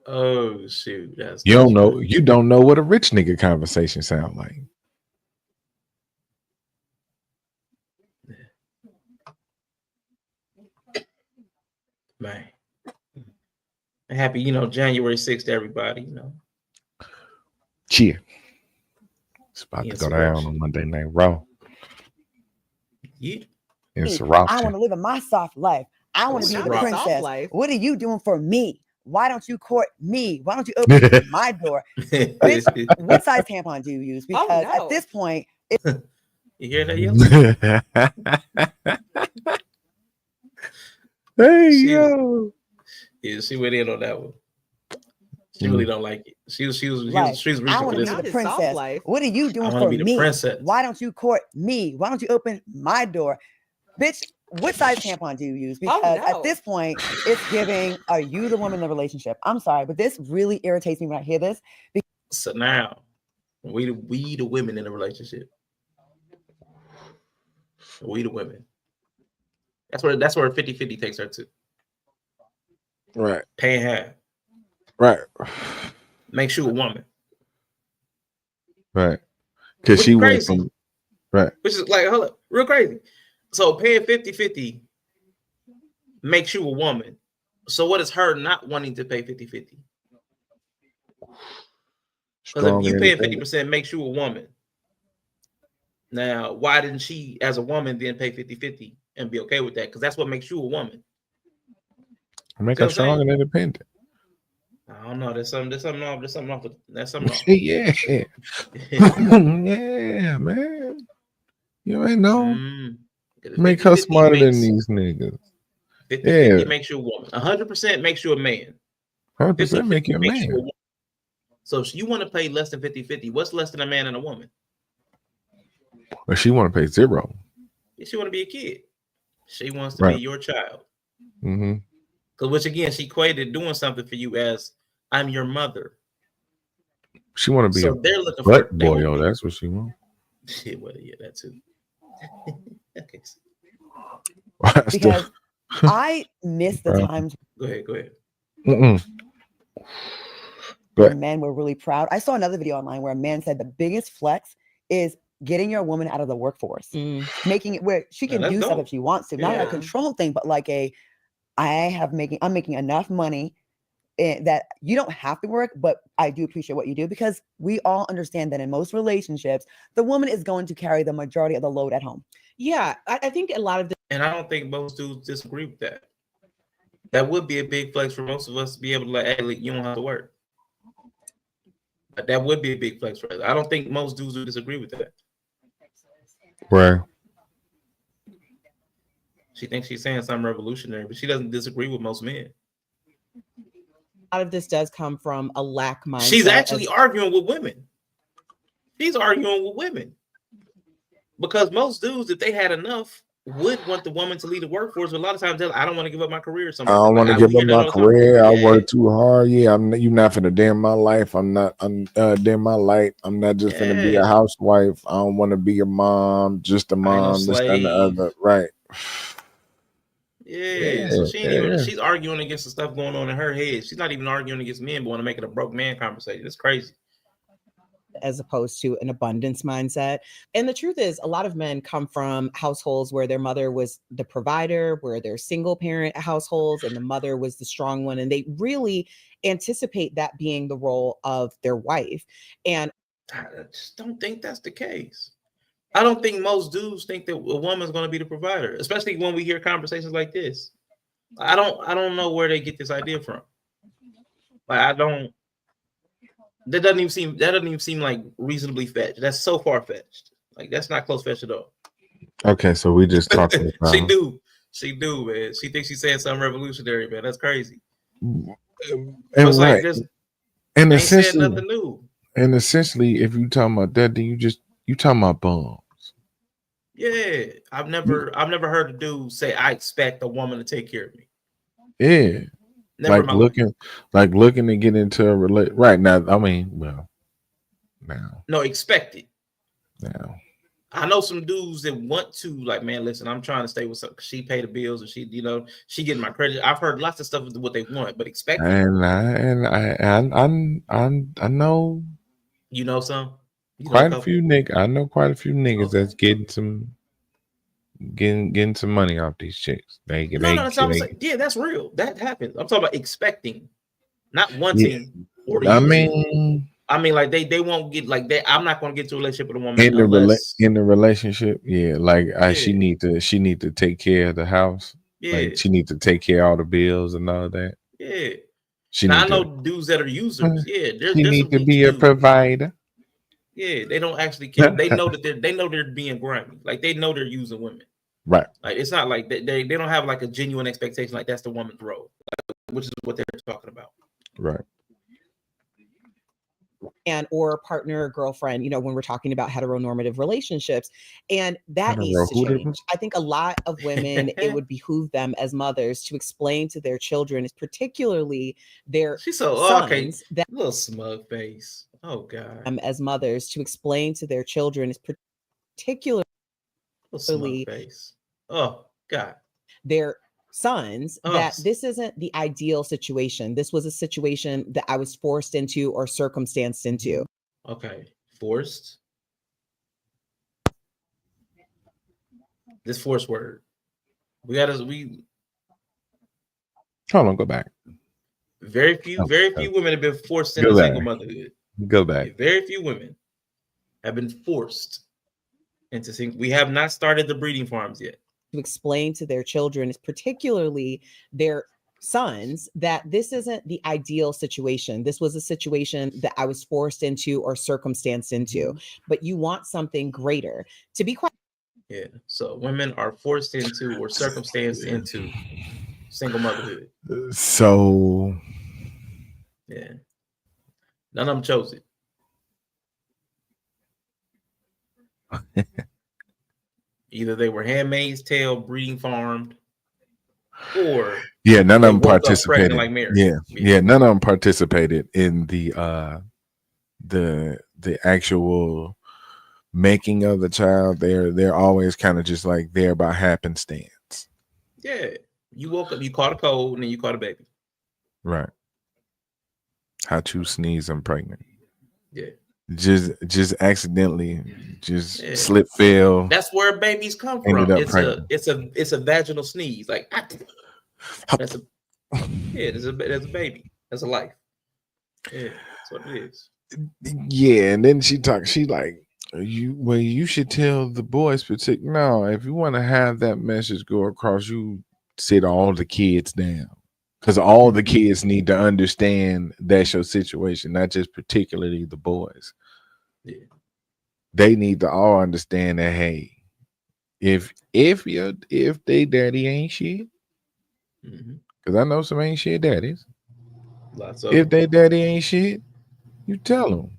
Oh shoot. You don't know what a rich nigga conversation sound like. Man. Happy, January 6th to everybody, Cheer. It's about to go down on Monday Night Raw. Yeah. It's Raw. I want to live in my soft life. I want to be the princess. What are you doing for me? Why don't you court me? Why don't you open my door? Bitch, what size tampon do you use? Because at this point, you hear that, Hey, yo. Yeah, she went in on that one. She really don't like it. She was reaching I want for to this be the one. princess. What are you doing for me? Why don't you court me? Why don't you open my door? Bitch, what size tampon do you use? Because at this point, it's giving, are you the woman in the relationship? I'm sorry, but this really irritates me when I hear this. So now, we the women in the relationship. We the women. That's where 50-50 takes her to. Right. Paying half. Right. Makes you a woman. Right. Because she went from right. Which is like, hold up, real crazy. So paying 50-50 makes you a woman. So what is her not wanting to pay 50-50? Because if you paying 50% makes you a woman. Now, why didn't she, as a woman, then pay 50-50 and be okay with that? Because that's what makes you a woman. Make her strong and independent. I don't know. There's something off. Yeah. Yeah, man. You ain't know. Make her smarter than these niggas. 50-50 makes you a woman. 100% makes you a man. 100% make you a makes man. you a woman. So if you want to pay less than 50-50, what's less than a man and a woman? But she want to pay zero. She want to be a kid. She wants to be your child. Mm-hmm. Because which again, she equated doing something for you as I'm your mother. She want to be they're looking butt for boy. Oh, that's what she want. Well, yeah, that too. Okay. Because I miss the times. Go ahead. Where men were really proud. I saw another video online where a man said the biggest flex is getting your woman out of the workforce, making it where she can do stuff if she wants to, not a control thing, but like I'm making enough money that you don't have to work, but I do appreciate what you do, because we all understand that in most relationships, the woman is going to carry the majority of the load at home. Yeah, I think a lot of and I don't think most dudes disagree with that. That would be a big flex for most of us to be able to like, hey, you don't have to work. But that would be a big flex for us. I don't think most dudes would disagree with that. Right. She thinks she's saying something revolutionary, but she doesn't disagree with most men. A lot of this does come from a lack mindset. She's actually arguing with women. She's arguing with women. Because most dudes, if they had enough, would want the woman to lead the workforce. But a lot of times, I don't want to give up my career. I don't want to give up my career. I work too hard. Yeah, you're not finna dim my life. I'm dim my light. I'm not just finna be a housewife. I don't want to be a mom, just a mom, this and the other. Right. Yeah. So she ain't even. She's arguing against the stuff going on in her head. She's not even arguing against men, but want to make it a broke man conversation. It's crazy. As opposed to an abundance mindset. And the truth is, a lot of men come from households where their mother was the provider, where they're single parent households and the mother was the strong one. And they really anticipate that being the role of their wife. And I just don't think that's the case. I don't think most dudes think that a woman's going to be the provider, especially when we hear conversations like this. I don't know where they get this idea from. Like, That doesn't even seem like reasonably fetched. That's so far fetched. Like, that's not close fetched at all. Okay, so we just talking about She do, man. She thinks she's saying something revolutionary, man. That's crazy. And it's right. Like and ain't saying essentially, nothing new. And essentially, if you talking about that, then you talking about bums. Yeah, I've never heard a dude say I expect a woman to take care of me. Yeah. Looking to get into a relationship right now. I mean, well, now. No, expect it. Now. I know some dudes that want to, like, man, listen, I'm trying to stay with some. She pay the bills, and she getting my credit. I've heard lots of stuff with what they want, but expect it. I know. You know some. I know quite a few niggas that's getting some money off these chicks. Yeah, that's real. That happens. I'm talking about expecting, not wanting. Yeah. I mean, like they won't get like that. I'm not going to get to a relationship with a woman in the relationship. Yeah, like she need to take care of the house. Yeah, like she need to take care of all the bills and all that. Yeah, I know dudes that are users. Yeah, she need to be a provider. Yeah, they don't actually care. They know that they're being grimy. Like they know they're using women. Right. Like it's not like they don't have like a genuine expectation like that's the woman's role, which is what they're talking about. Right. And or partner, girlfriend, when we're talking about heteronormative relationships, and that needs to change. I think a lot of women, it would behoove them as mothers to explain to their children, particularly their sons, that little smug face. Oh God. As mothers to explain to their children, particularly smug face. Oh God. Their sons that this isn't the ideal situation. This was a situation that I was forced into or circumstanced into. Okay. Forced. This forced word. Hold on, go back. Very few women have been forced into single motherhood. Go back. Very few women have been forced into single. We have not started the breeding farms yet. To explain to their children, particularly their sons that this isn't the ideal situation. This was a situation that I was forced into or circumstanced into, but you want something greater. To be quite. Yeah. So women are forced into or circumstanced into single motherhood. So yeah, none of them chose it. Either they were Handmaid's Tale, breeding farmed, or none of them woke up participated. pregnant like Mary. None of them participated in the actual making of the child. They're always kind of just like there by happenstance. Yeah, you woke up, you caught a cold, and then you caught a baby. Right. How to sneeze, I'm pregnant. Yeah. Just accidentally, slip, fell. That's where babies come ended from. up pregnant. It's a vaginal sneeze. Like that's a there's a baby. That's a life. Yeah, that's what it is. Yeah, and then she like, you should tell the boys no, if you want to have that message go across, you sit all the kids down. Because all the kids need to understand that's your situation, not just particularly the boys. Yeah. They need to all understand that, hey, if they daddy ain't shit, because I know some ain't shit daddies. Lots of if they daddy ain't shit, you tell them,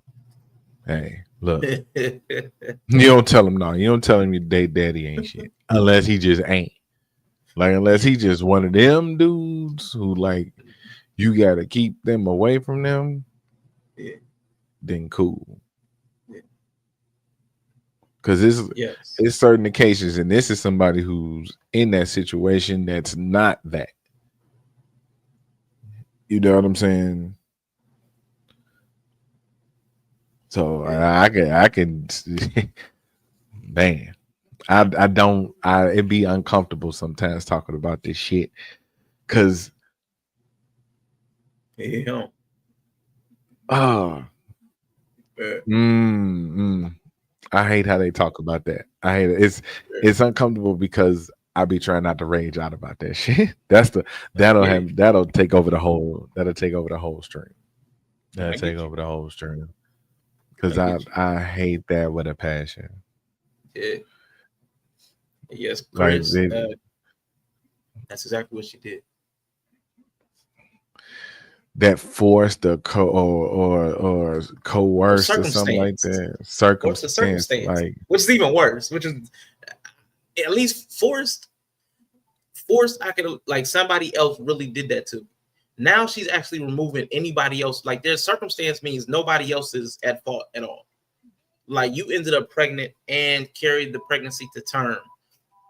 hey, look. You don't tell them no. You don't tell him your daddy ain't shit. Unless he just ain't. Like, unless he just one of them dudes who, like, you got to keep them away from them, then cool. Because it's certain occasions, and this is somebody who's in that situation that's not that. You know what I'm saying? So I can man. It'd be uncomfortable sometimes talking about this shit. Cause I hate how they talk about that. I hate it. It's uncomfortable because I be trying not to rage out about that shit. That'll take over the whole stream. That'll take over the whole stream. Because I hate that with a passion. Yeah. Yes, Chris. That's exactly what she did. That forced or coerced or something like that. Circumstance, like, which is even worse. Which is at least forced. I could, like, somebody else really did that to me. Now she's actually removing anybody else. Like, their circumstance means nobody else is at fault at all. Like, you ended up pregnant and carried the pregnancy to term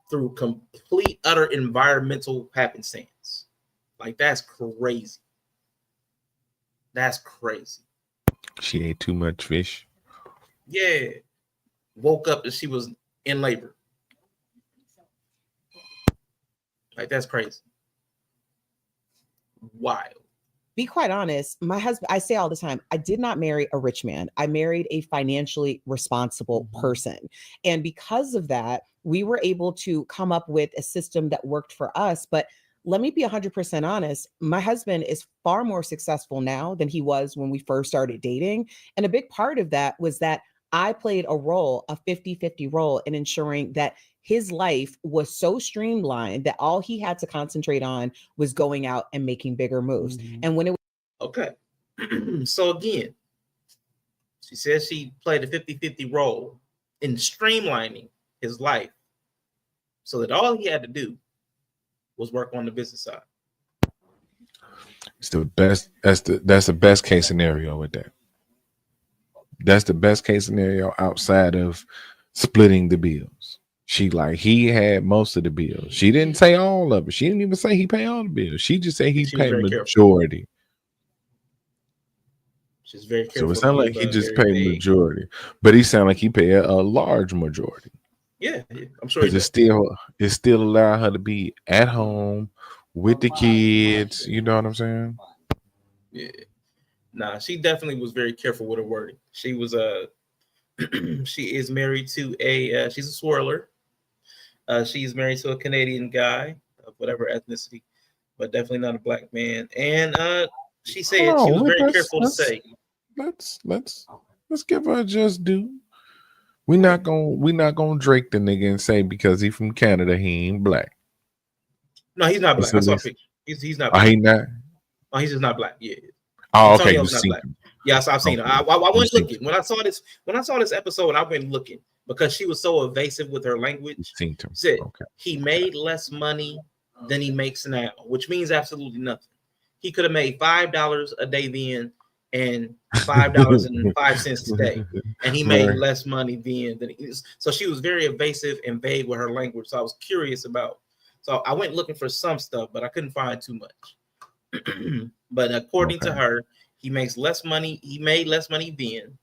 through complete, utter environmental happenstance. Like, that's crazy. That's crazy. She ate too much fish. Yeah. Woke up and she was in labor. Like, that's crazy. Wild. Be quite honest, my husband, I say all the time, I did not marry a rich man. I married a financially responsible person. And because of that, we were able to come up with a system that worked for us. But let me be 100% honest. My husband is far more successful now than he was when we first started dating. And a big part of that was that I played a 50-50 role in ensuring that his life was so streamlined that all he had to concentrate on was going out and making bigger moves. And when it was okay. So again, she says she played a 50-50 role in streamlining his life so that all he had to do was work on the business side. It's the best. That's the best case scenario with that. That's the best case scenario outside of splitting the bills. He had most of the bills. She didn't say all of it. She didn't even say he paid all the bills. She just said he paid majority. Careful. She's very careful. So it sounds like he just paid majority, but he sounded like he paid a large majority. Yeah, I'm sure. Because it still allowed her to be at home with the kids. You know what I'm saying? Yeah. Nah, she definitely was very careful with her wording. She was she is married to she's a swirler. She's married to a Canadian guy of whatever ethnicity. but definitely not a black man. And she said she was very careful to say. Let's give her a just due. We're not gonna Drake the nigga and say because he from Canada he ain't black. No, he's not black. I saw a picture. He's not black. He not? Oh, he's just not black. Yeah. Oh, okay. You seen him. Yes, I've seen her. I went looking. When I saw this episode, I went looking because she was so evasive with her language. Said he made less money than he makes now, which means absolutely nothing. He could have made $5 a day then and $5.05 today, and he made less money then than he is. So she was very evasive and vague with her language. So I was curious about. So I went looking for some stuff, but I couldn't find too much. But according to her, he makes less money. He made less money then,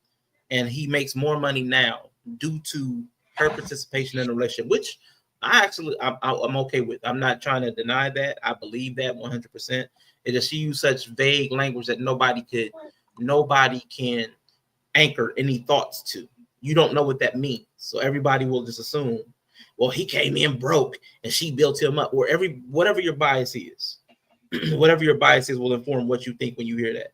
and he makes more money now due to her participation in the relationship, which I'm okay with. I'm not trying to deny that. I believe that 100%. It just she used such vague language that nobody can anchor any thoughts to. You don't know what that means, so everybody will just assume, well, he came in broke and she built him up, or whatever your bias is. Whatever your bias is will inform what you think when you hear that.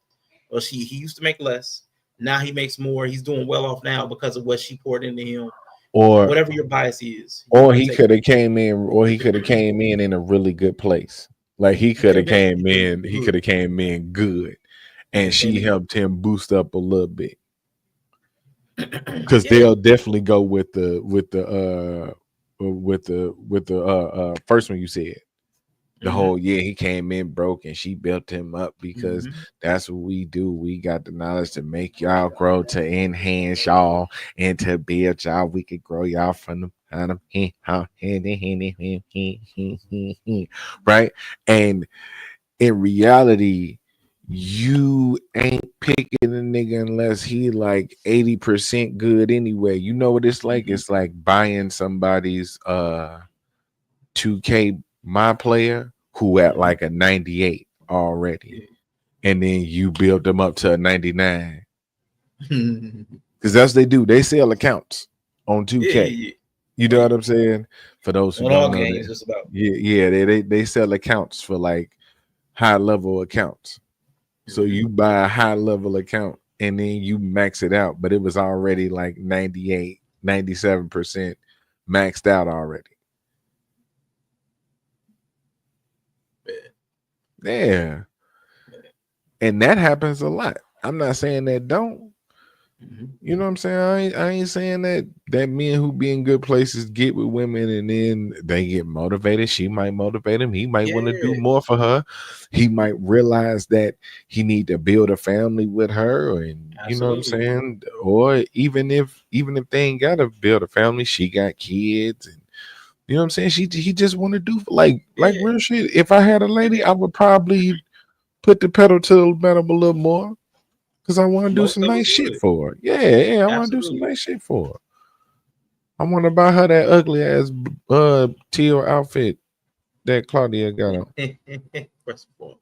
Well, he used to make less. Now he makes more. He's doing well off now because of what she poured into him. Or whatever your bias is. Or he could have came in in a really good place. Like he could have came in good, and she helped him boost up a little bit. Because they'll definitely go with the first one you said. The whole he came in broke and she built him up because that's what we do. We got the knowledge to make y'all grow, to enhance y'all, and to build y'all. We could grow y'all from the bottom, right? And in reality, you ain't picking a nigga unless he like 80% good anyway. You know what it's like? It's like buying somebody's 2K my player who at like a 98 already, and then you build them up to a 99 because that's what they do. They sell accounts on 2K. You know what I'm saying? For those who don't know that, they sell accounts for like high level accounts. So you buy a high level account and then you max it out, but it was already like 98, 97% maxed out already. Yeah. And that happens a lot. I'm not saying that don't. You know what I'm saying? I ain't saying that men who be in good places get with women and then they get motivated. She might motivate him. He might want to do more for her. He might realize that he need to build a family with her, and you know what I'm saying? Or even if they ain't gotta build a family, she got kids, and you know what I'm saying? He just want to do like real shit. If I had a lady, I would probably put the pedal to the metal a little more. Because I want to do some nice shit for her. Yeah, I want to do some nice shit for her. I want to buy her that ugly ass teal outfit that Claudia got on. First of all,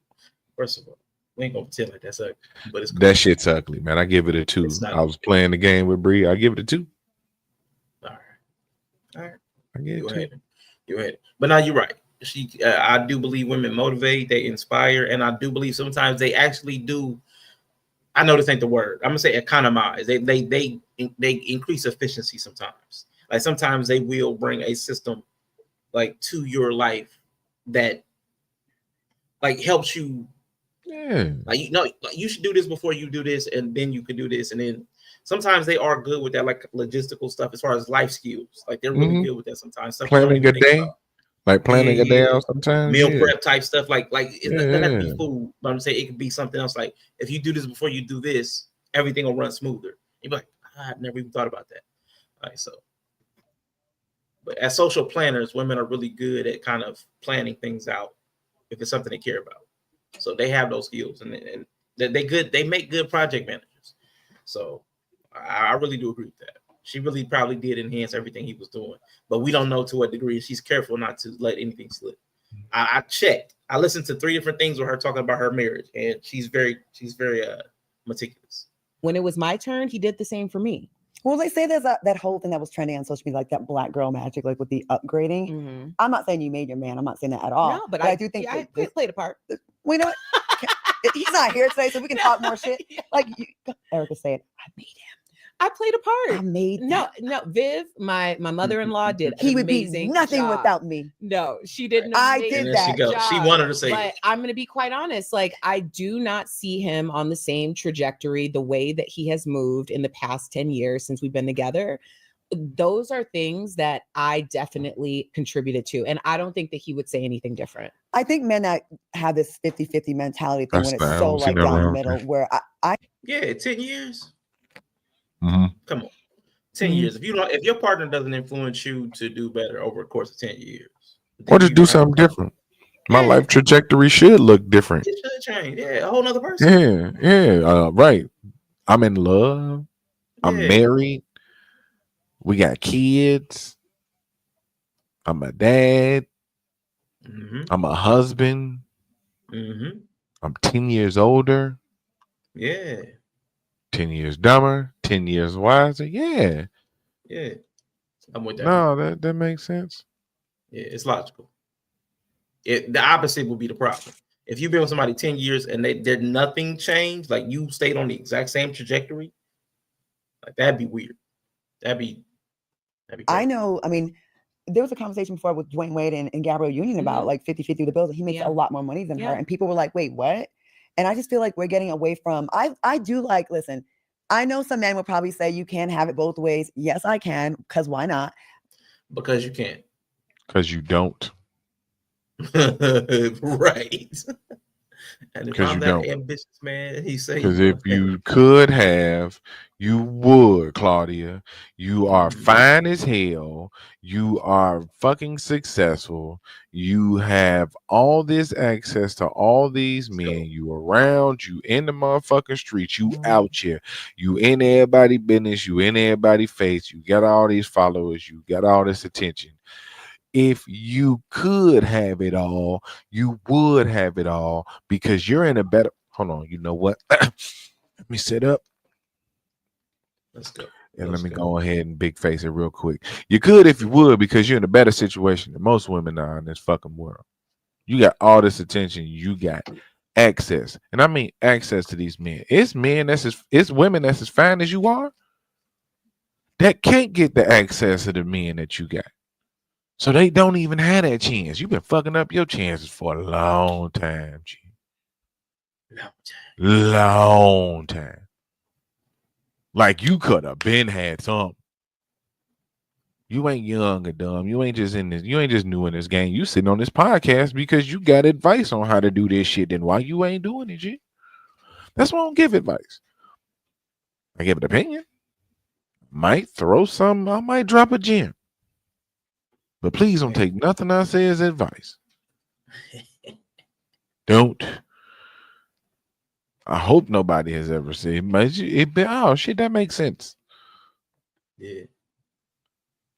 we ain't gonna tell it that's ugly, but it's cool. That shit's ugly, man. I give it a 2. I was playing the game with Bree. I give it a 2. All right. I give it 2. You're right. But now you're right. I do believe women motivate, they inspire, and I do believe sometimes they actually do. I know this ain't the word. I'm gonna say economize. They increase efficiency sometimes. Like sometimes they will bring a system like to your life that like helps you. Yeah. Like you should do this before you do this, and then you can do this, and then sometimes they are good with that like logistical stuff as far as life skills. Like they're really good with that sometimes. Planning a day. Like planning a day out sometimes. Meal prep type stuff. Like it doesn't have to be food, but I'm saying it could be something else. Like if you do this before you do this, everything will run smoother. You'd be like, I've never even thought about that. All right, so. But as social planners, women are really good at kind of planning things out if it's something they care about. So they have those skills, and they good. They make good project managers. So I really do agree with that. She really probably did enhance everything he was doing, but we don't know to what degree. She's careful not to let anything slip. I checked. I listened to 3 different things with her talking about her marriage, and she's very meticulous. When it was my turn, he did the same for me. Well, they say there's that whole thing that was trending on social media, like that black girl magic, like with the upgrading. Mm-hmm. I'm not saying you made your man. I'm not saying that at all. No, but I do think I played a part. We know he's not here today, so we can talk more shit. Like Erica said, I made him. I played a part. I made no. Viv, my mother-in-law did. He would be amazing nothing job. without me. No, she didn't. I did that. She wanted to say, but I'm going to be quite honest. Like, I do not see him on the same trajectory, the way that he has moved in the past 10 years since we've been together. Those are things that I definitely contributed to. And I don't think that he would say anything different. I think men that have this 50-50 mentality thing when it's That's so like down the around middle, here. where I 10 years. Mm-hmm. Come on, 10 years. If your partner doesn't influence you to do better over a course of 10 years, or just do something different. My life trajectory should look different. It should change. Yeah, a whole nother person. Yeah. Right. I'm in love. I'm married. We got kids. I'm a dad. Mm-hmm. I'm a husband. Mm-hmm. I'm 10 years older. Yeah. 10 years dumber. 10 years wiser. Yeah. Yeah. I'm with that. No, that makes sense. Yeah, it's logical. The opposite would be the problem. If you've been with somebody 10 years and did nothing changed, like you stayed on the exact same trajectory, like that'd be weird. That'd be crazy. I know. I mean, there was a conversation before with Dwayne Wade and Gabrielle Union about like 50-50 the bills. He makes a lot more money than her. And people were like, wait, what? And I just feel like we're getting away from, I do like, listen, I know some men will probably say you can't have it both ways. Yes, I can. Because why not? Because you can't. Because you don't. Right. And if I'm that don't. ambitious man, he say, because if you could have, you would, Claudia. You are fine as hell. You are fucking successful. You have all this access to all these men. You around, you in the motherfucking streets, you out here, you in everybody's business, you in everybody's face, you got all these followers, you got all this attention. If you could have it all, you would have it all because you're in a better. Hold on, you know what? Let me sit up. Let's go. And let me go ahead and big face it real quick. You could if you would because you're in a better situation than most women are in this fucking world. You got all this attention. You got access, and I mean access to these men. It's men it's women that's as fine as you are that can't get the access to the men that you got. So they don't even have that chance. You've been fucking up your chances for a long time, G. Long time. Like you could have been had something. You ain't young or dumb. You ain't just in this. You ain't just new in this game. You sitting on this podcast because you got advice on how to do this shit. Then why you ain't doing it, G? That's why I don't give advice. I give an opinion. Might throw some. I might drop a gem. But please don't take nothing I say as advice. Don't. I hope nobody has ever said it. Oh shit, that makes sense. Yeah.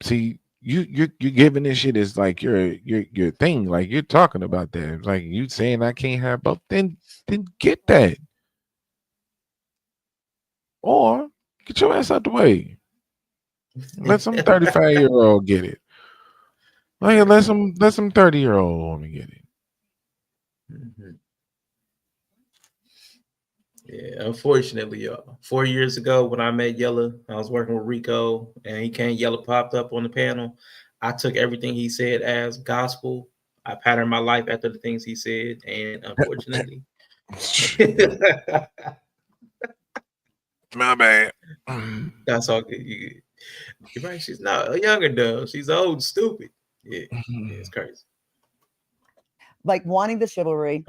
See, you're giving this shit as like your thing, like you're talking about that. It's like you saying I can't have both. Then get that, or get your ass out the way. Let some 35-year-old get it. Like let some 30-year-old woman get it. Mm-hmm. Yeah, unfortunately, y'all. 4 years ago, when I met Yella, I was working with Rico, and he came. Yella popped up on the panel. I took everything he said as gospel. I patterned my life after the things he said, and unfortunately, my bad. That's all good. You're right. She's not a younger though. She's old, and stupid. Yeah, it's crazy. Like wanting the chivalry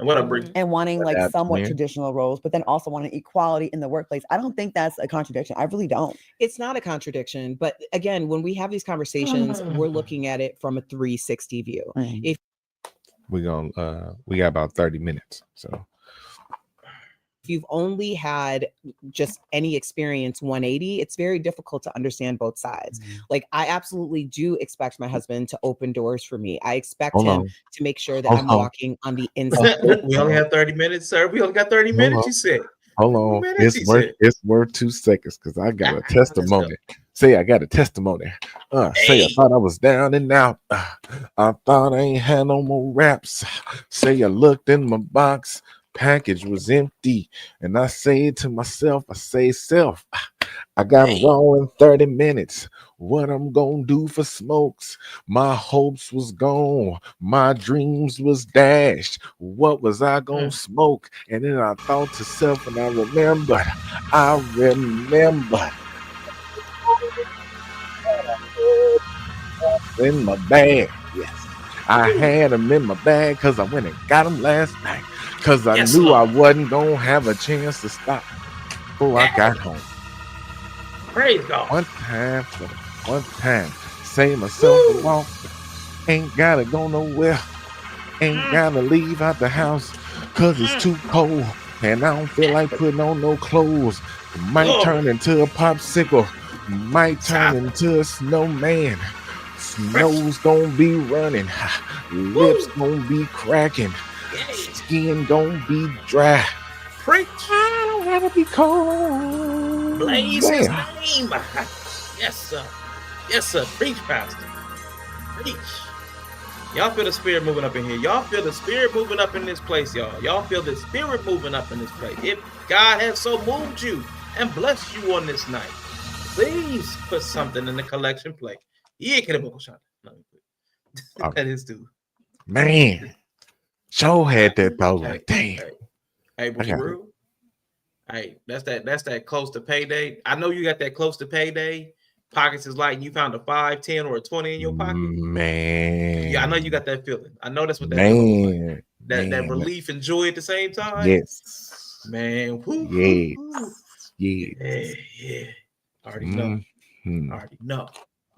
and wanting like somewhat traditional roles, but then also wanting equality in the workplace. I don't think that's a contradiction. I really don't. It's not a contradiction. But again, when we have these conversations, we're looking at it from a 360 view. If we got about 30 minutes. So if you've only had just any experience 180, it's very difficult to understand both sides. Like I absolutely do expect my husband to open doors for me. I expect him to make sure that I'm walking on the inside. We only have 30 minutes, sir. We only got 30 minutes, you said. Hold on. Man, It's worth 2 seconds because I got a testimony. Say I got a testimony. Say I thought I was down and out. I thought I ain't had no more raps. Say I looked in my box, package was empty, and I say to myself, I say self, I got raw in 30 minutes. What I'm gonna do for smokes? My hopes was gone. My dreams was dashed. What was I gonna smoke? And then I thought to self and I remembered. In my bag. Yes. I had them in my bag because I went and got them last night. Because I knew I wasn't gonna have a chance to stop before I got home. Praise God. One time, say myself to walk. Ain't gotta go nowhere. Ain't gotta leave out the house because it's too cold. And I don't feel like putting on no clothes. Might turn into a popsicle. Might turn into a snowman. Snow's gonna be running. Lips gonna be cracking. Skin gonna be dry. Preach. I don't gotta be cold. Blaze his name. Yes, sir. Yes, sir. Preach, Pastor. Preach. Y'all feel the spirit moving up in here. Y'all feel the spirit moving up in this place, y'all. Y'all feel the spirit moving up in this place. If God has so moved you and blessed you on this night, please put something in the collection plate. That is too. Man, Joe had that thought like, damn. Hey, but for real, hey, that's that close to payday. I know you got that close to payday. Pockets is light and you found a 5, 10, or a 20 in your pocket. Man. Yeah, I know you got that feeling. I know that's what that feeling like. That relief and joy at the same time. Yes. Man. Woo, yes. Woo. Yes. Yeah. Already know. Already know.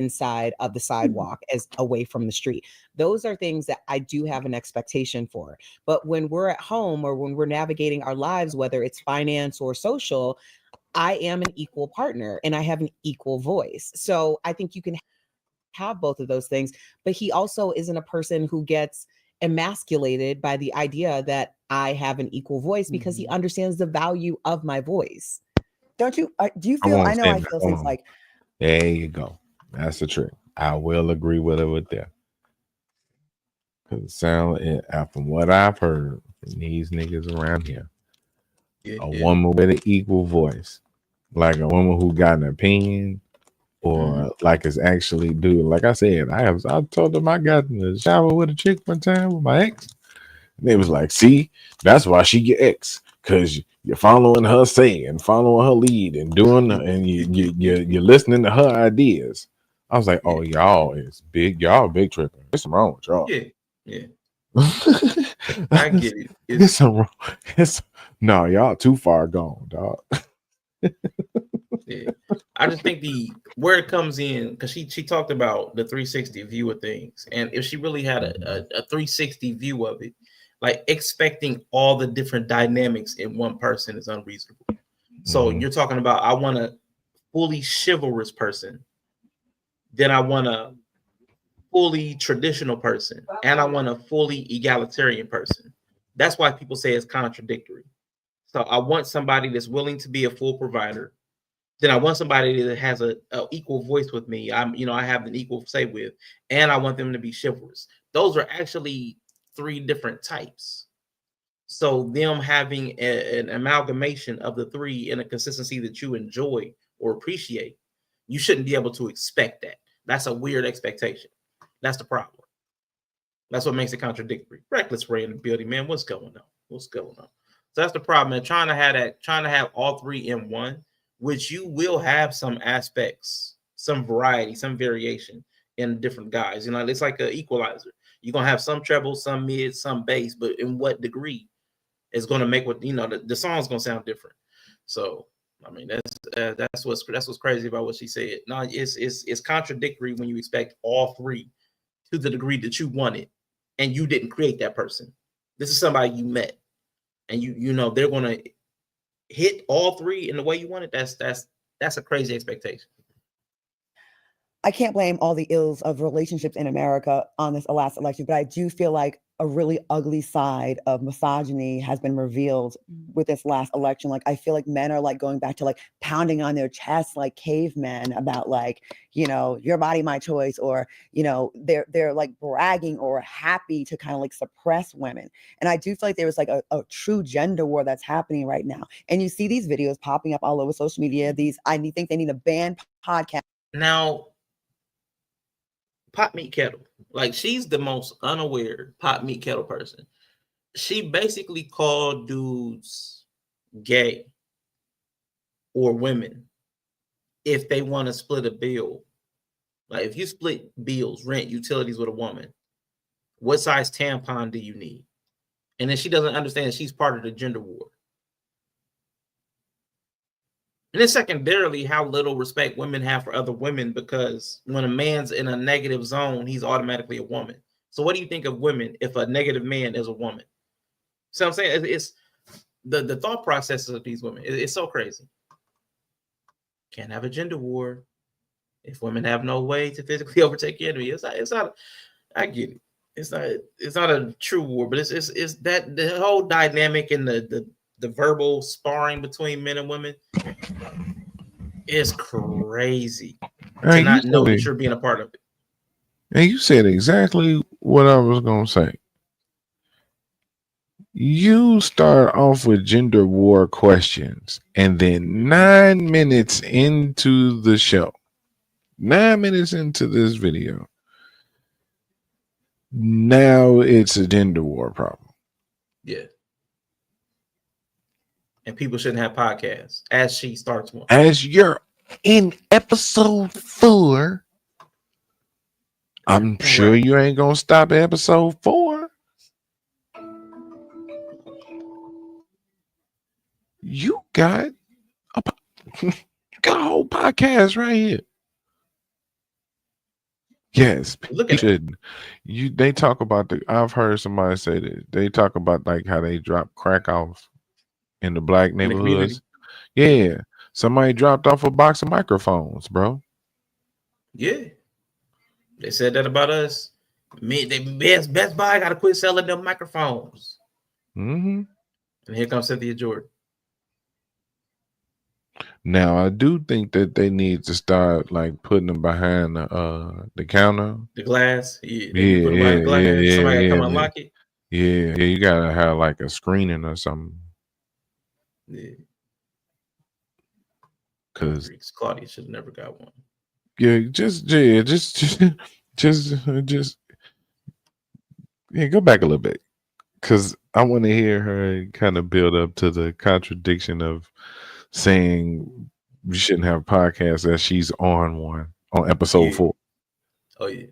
Inside of the sidewalk as away from the street. Those are things that I do have an expectation for. But when we're at home or when we're navigating our lives, whether it's finance or social, I am an equal partner and I have an equal voice. So I think you can have both of those things, but he also isn't a person who gets emasculated by the idea that I have an equal voice because he understands the value of my voice. Don't you? Do you feel? I know I feel things like. There you go. That's the trick. I will agree with her with that. Because it sounds, from what I've heard from these niggas around here, a woman with an equal voice, like a woman who got an opinion, or like is actually do. Like I said, I told them I got in the shower with a chick one time with my ex, and they was like, "See, that's why she get ex, because you're following her say and following her lead and doing, and you're listening to her ideas." I was like, "Oh, y'all is big. Y'all big tripping. There's something wrong with y'all." Yeah. I get it. It's wrong. No, y'all too far gone, dog. Yeah. I just think where it comes in, because she talked about the 360 view of things, and if she really had a 360 view of it, like expecting all the different dynamics in one person is unreasonable. So you're talking about, I want a fully chivalrous person, then I want a fully traditional person, and I want a fully egalitarian person. That's why people say it's contradictory. So I want somebody that's willing to be a full provider. Then I want somebody that has a equal voice with me. I have an equal say with, and I want them to be chivalrous. Those are actually 3 different types. So them having an amalgamation of the 3 in a consistency that you enjoy or appreciate, you shouldn't be able to expect that. That's a weird expectation. That's the problem. That's what makes it contradictory. Reckless Ray in the building, man. What's going on? What's going on? So that's the problem, man. Trying to have all 3 in one, which you will have some aspects, some variety, some variation in different guys. It's like an equalizer. You're gonna have some treble, some mid, some bass, but in what degree is gonna make what the song's gonna sound different. So I mean that's what's crazy about what she said. No, it's contradictory when you expect all 3 to the degree that you want it, and you didn't create that person. This is somebody you met, and they're gonna hit all 3 in the way you want it. That's a crazy expectation. I can't blame all the ills of relationships in America on this last election, but I do feel like a really ugly side of misogyny has been revealed with this last election. Like, I feel like men are like going back to like pounding on their chests like cavemen about like, you know, your body, my choice, or, you know, they're like bragging or happy to kind of like suppress women. And I do feel like there was like a true gender war that's happening right now. And you see these videos popping up all over social media. I think they need a ban podcast. Now, Pot Meat Kettle, like, she's the most unaware Pot Meat Kettle person. She basically called dudes gay or women if they want to split a bill. Like, if you split bills, rent, utilities with a woman, what size tampon do you need? And then she doesn't understand that she's part of the gender war. And then secondarily, how little respect women have for other women, because when a man's in a negative zone, he's automatically a woman. So what do you think of women if a negative man is a woman? So I'm saying it's the thought processes of these women. It's so crazy. Can't have a gender war if women have no way to physically overtake the enemy. It's not. I get it. It's not a true war, but it's that the whole dynamic and the verbal sparring between men and women is crazy to not know that you're being a part of it. And you said exactly what I was going to say. You start off with gender war questions, and then 9 minutes into the show, 9 minutes into this video, now it's a gender war problem. Yeah. And people shouldn't have podcasts as she starts one. As you're in episode 4, I'm sure you ain't going to stop at episode 4. You got a whole podcast right here. Yes, you should. They talk about I've heard somebody say that they talk about like how they drop crack off in the black neighborhoods. Yeah, somebody dropped off a box of microphones, bro. Yeah, they said that about us. Best Buy got to quit selling them microphones. Mm-hmm. And here comes Cynthia Jordan. Now I do think that they need to start like putting them behind the counter, the glass. Yeah, yeah. Somebody come unlock it. Yeah, you gotta have like a screening or something. Yeah, because Claudia should have never got one. Yeah, just go back a little bit, because I want to hear her kind of build up to the contradiction of saying you shouldn't have a podcast as she's on episode 4. Oh yeah.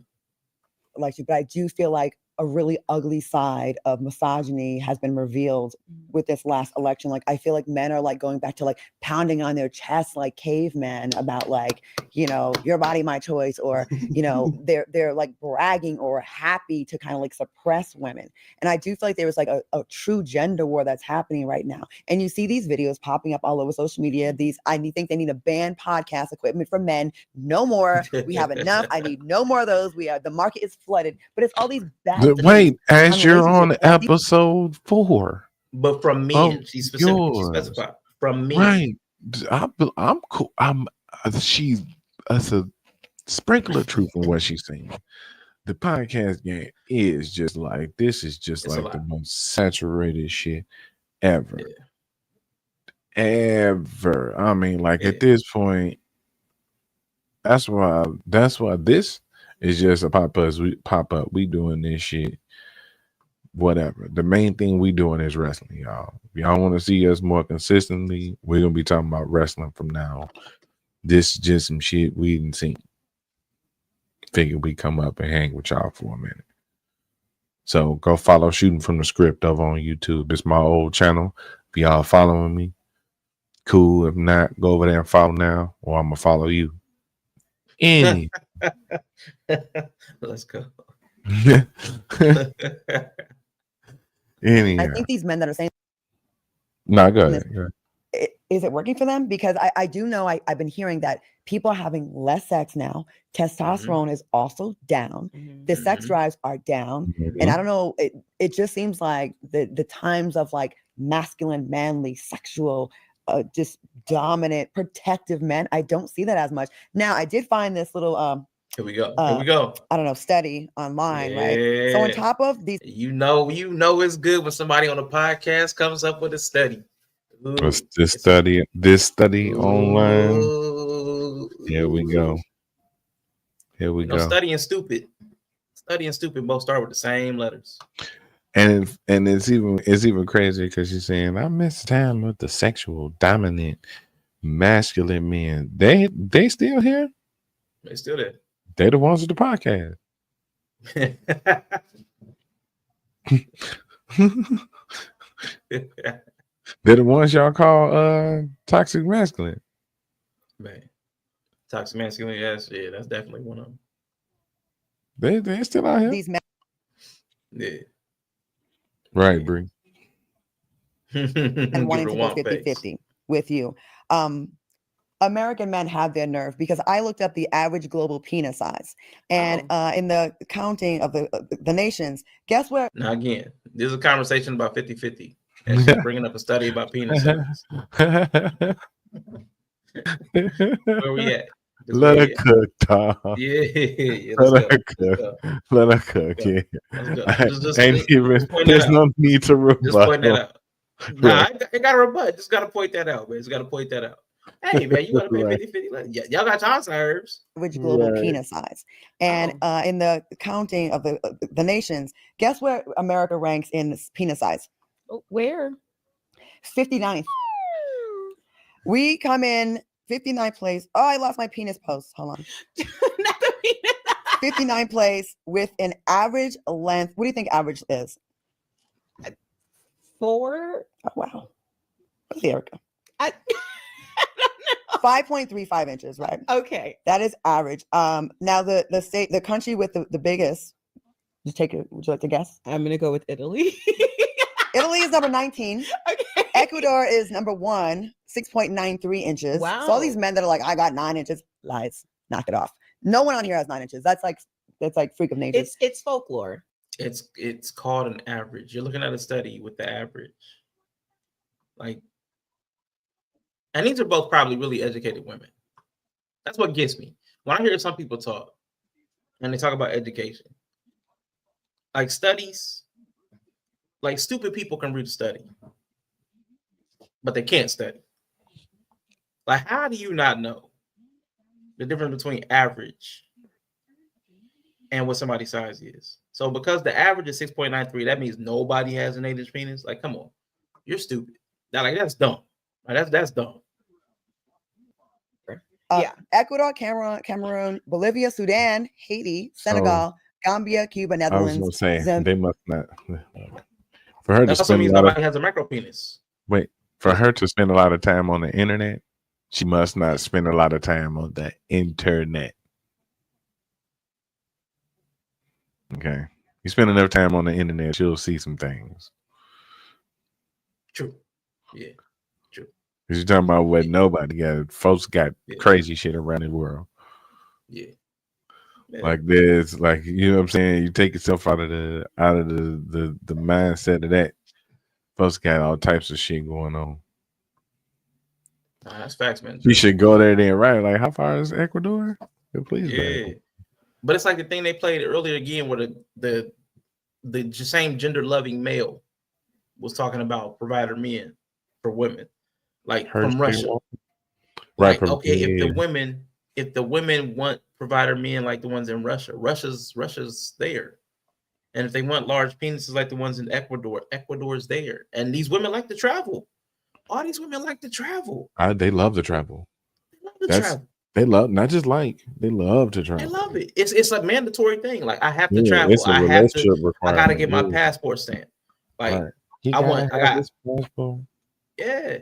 Like you, but I do feel like a really ugly side of misogyny has been revealed with this last election. Like, I feel like men are like going back to like pounding on their chests like cavemen about like, you know, your body, my choice, or, you know, they're like bragging or happy to kind of like suppress women. And I do feel like there was like a true gender war that's happening right now. And you see these videos popping up all over social media. I think they need to ban podcast equipment for men. No more. We have enough. I need no more of those. The market is flooded. But it's all these bad. Wait, as you're on episode 4, but from men, she specified from men. Right, I'm cool. She's a sprinkle of truth in what she's saying. The podcast game is just like this. Is just it's like the most saturated shit ever. Yeah. Ever. I mean, like at this point, that's why this is just a pop up. We doing this shit. Whatever. The main thing we doing is wrestling, y'all. If y'all want to see us more consistently, we're gonna be talking about wrestling from now on. This is just some shit we didn't see. Figured we come up and hang with y'all for a minute. So go follow Shooting from the Script over on YouTube. It's my old channel. If y'all following me, cool. If not, go over there and follow now, or I'm gonna follow you. Let's go. I think these men that are saying go ahead. is it working for them? Because I do know I've been hearing that people are having less sex now. Testosterone is also down. The sex drives are down. And I don't know, it just seems like the times of like masculine, manly, sexual, just dominant, protective men, I don't see that as much. Now, I did find this little here we go. Here we go. I don't know, study online, right? So on top of these, you know it's good when somebody on a podcast comes up with a study. What's this study online? Here we go. Here we go. Study and stupid both start with the same letters. And it's even crazier because she's saying I miss time with the sexual dominant masculine men. They still here? They still there. They the ones with the podcast. They're the ones y'all call toxic masculine. Man. Toxic masculine, yes, yeah, that's definitely one of them. They're still out here. Yeah. Right, Bree. And wanting to go 50-50 with you. American men have their nerve because I looked up the average global penis size. And in the counting of the nations, guess where? Now, again, this is a conversation about 50-50. And she's bringing up a study about penis size. Where we at? Let her cook, dog. Yeah. Let her cook. Let her cook. Yeah. There's no need to rebut. Just point that out. Nah, I got to rebut. Just got to point that out, man. Just got to point that out. Hey, man, you got to pay 50-50. Y'all got time serves. Average global penis size. And in the counting of the nations, guess where America ranks in penis size? Where? 59th. We come in 59th place. Oh, I lost my penis post. Hold on. 59th place with an average length. What do you think average is? 4. Oh, wow. What's Erica? 5.35 inches, right? Okay. That is average. Now the country with the biggest, would you like to guess? I'm gonna go with Italy. Italy is number 19. Okay. Ecuador is number 1, 6.93 inches. Wow. So all these men that are like, I got 9 inches, lies. Knock it off. No one on here has 9 inches. That's like freak of nature. It's folklore. It's called an average. You're looking at a study with the average. And these are both probably really educated women. That's what gets me. When I hear some people talk and they talk about education, like studies, like stupid people can read a study, but they can't study. Like, how do you not know the difference between average and what somebody's size is? So because the average is 6.93, that means nobody has an 8-inch penis. Like, come on, you're stupid. That's dumb. Like, that's dumb. Ecuador, Cameroon, Bolivia, Sudan, Haiti, Senegal, Gambia, Cuba, Netherlands. I was gonna say they must not. For her that to also means nobody has a micro penis. Wait, for her to spend a lot of time on the internet, she must not spend a lot of time on the internet. Okay, you spend enough time on the internet, you'll see some things. True. Yeah. True. Because you're talking about what nobody got. Folks got crazy shit around the world. Yeah. Like there's like, you know what I'm saying? You take yourself out of the mindset of that. Folks got all types of shit going on. Nah, that's facts, man. You should go there then, right? Like, how far is Ecuador? Please, yeah. But it's like the thing they played earlier again, where the same gender loving male was talking about provider men for women, like from Russia. Right. Like, okay, if the women want provider men like the ones in Russia, Russia's there. And if they want large penises like the ones in Ecuador, Ecuador's there. And these women like to travel. All these women like to travel. They love to travel. Travel. They love, not just like, they love to travel. They love it. It's a mandatory thing. Like, I have to travel. I gotta get my passport stamp. Like, I got this passport. Yeah.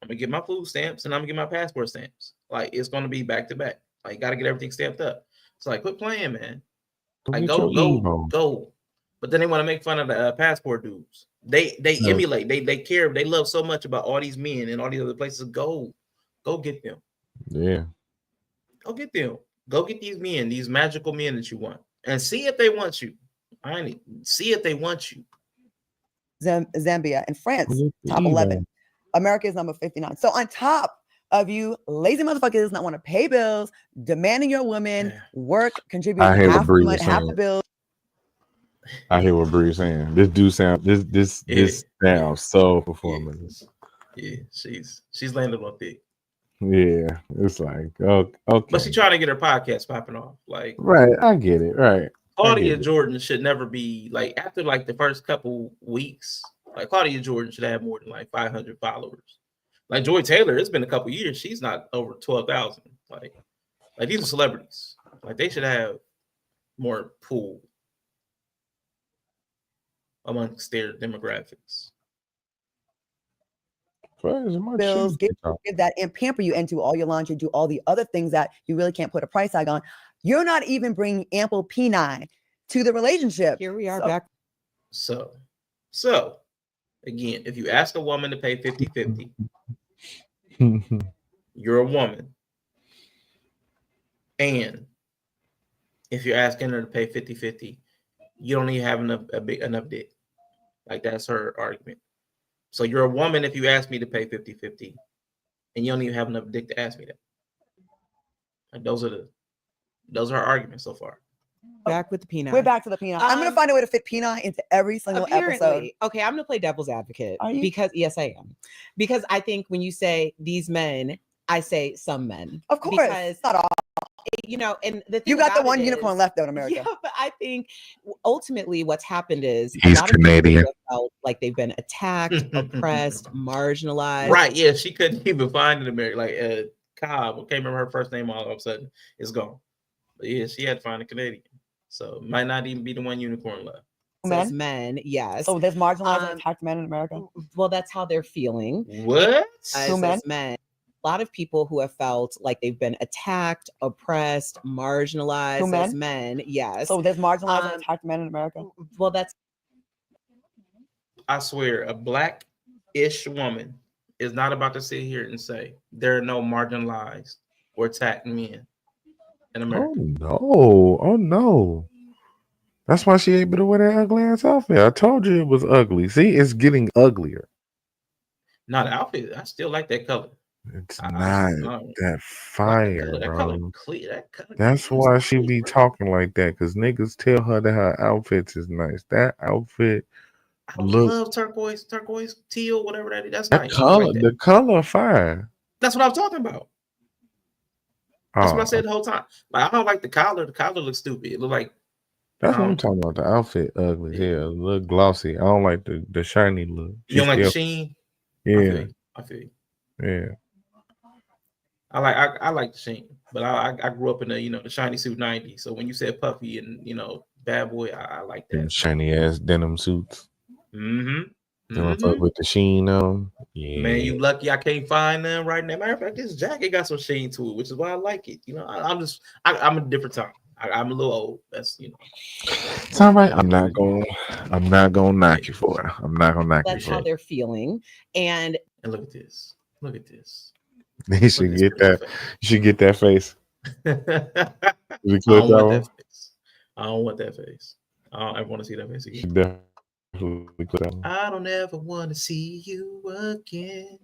I'm gonna get my food stamps and I'm gonna get my passport stamps. Like, it's gonna be back to back. Like, gotta get everything stamped up. It's like, quit playing, man. Like, go. But But then they want to make fun of the passport dudes. They emulate. They care. They love so much about all these men and all these other places. Go get them. Yeah. Go get them. Go get these men, these magical men that you want, and see if they want you. See if they want you. Zambia and France, top 11. America is number 59. So on top of you lazy motherfuckers not want to pay bills, demanding your women work, contribute half the bills. I hear what Bree's saying. This sounds so performative. Yeah, she's landed on thick. Yeah, it's like okay. But she's trying to get her podcast popping off. Like, right, I get it. Right. Claudia Jordan should never be like after like the first couple weeks. Like Claudia Jordan should have more than like 500 followers. Like Joy Taylor, it's been a couple years. She's not over 12,000. Like these are celebrities. Like they should have more pool amongst their demographics. Bills, give that and pamper you and do all your laundry, do all the other things that you really can't put a price tag on. You're not even bringing ample P9 to the relationship. Here we are back. So again, if you ask a woman to pay 50-50, you're a woman. And if you're asking her to pay 50-50, you don't even have enough dick. Like that's her argument. So you're a woman if you ask me to pay 50-50, and you don't even have enough dick to ask me that. Like those are her arguments so far. Back with the peanut. We're back to the peanut. I'm gonna find a way to fit peanut into every single episode. Okay, I'm gonna play devil's advocate. Are you? Because yes, I am. Because I think when you say these men, I say some men. Of course, because not all. You know, and the thing you got the one unicorn left though in America. Yeah, but I think ultimately what's happened is he's Canadian. Of felt like they've been attacked, oppressed, marginalized. Right? Yeah, she couldn't even find an American. Like Cobb, I can't remember her first name. All of a sudden, it's gone. But yeah, she had to find a Canadian. So it might not even be the one unicorn left. Says men, yes. So there's marginalized and attacked men in America. Well, that's how they're feeling. What? Men. A lot of people who have felt like they've been attacked, oppressed, marginalized as men. Yes. So there's marginalized and attacked men in America. Well, that's. I swear, a black-ish woman is not about to sit here and say there are no marginalized or attacked men in America. Oh no. That's why she ain't able to wear that ugly ass outfit. I told you it was ugly. See, it's getting uglier. Not the outfit. I still like that color. It's not that fire, that bro. color clear. That's why she be talking like that, because niggas tell her that her outfits is nice. That outfit I love turquoise, teal, whatever that is. That's that nice. color, Like that. the color fire. That's what I was talking about. That's what I said the whole time. Like I don't like the collar. The collar looks stupid. It look like that's what I'm talking about. The outfit ugly. Yeah, a little glossy. I don't like the shiny look. You don't like the sheen? Yeah. I feel you. Yeah. I like the sheen, but I grew up in the shiny suit 90s. So when you said puffy and bad boy, I like that. Them shiny ass denim suits. Mm-hmm. With the sheen on. Yeah. Man, you lucky I can't find them right now. Matter of fact, this jacket got some sheen to it, which is why I like it. I'm a different time. I'm a little old. That's It's all right. I'm not gonna knock you for it. I'm not gonna knock you for it. That's how they're feeling. And look at this. Look at this. You should get that. You should get that face. I don't want that face. I don't ever want to see that face again. I don't ever want to see you again.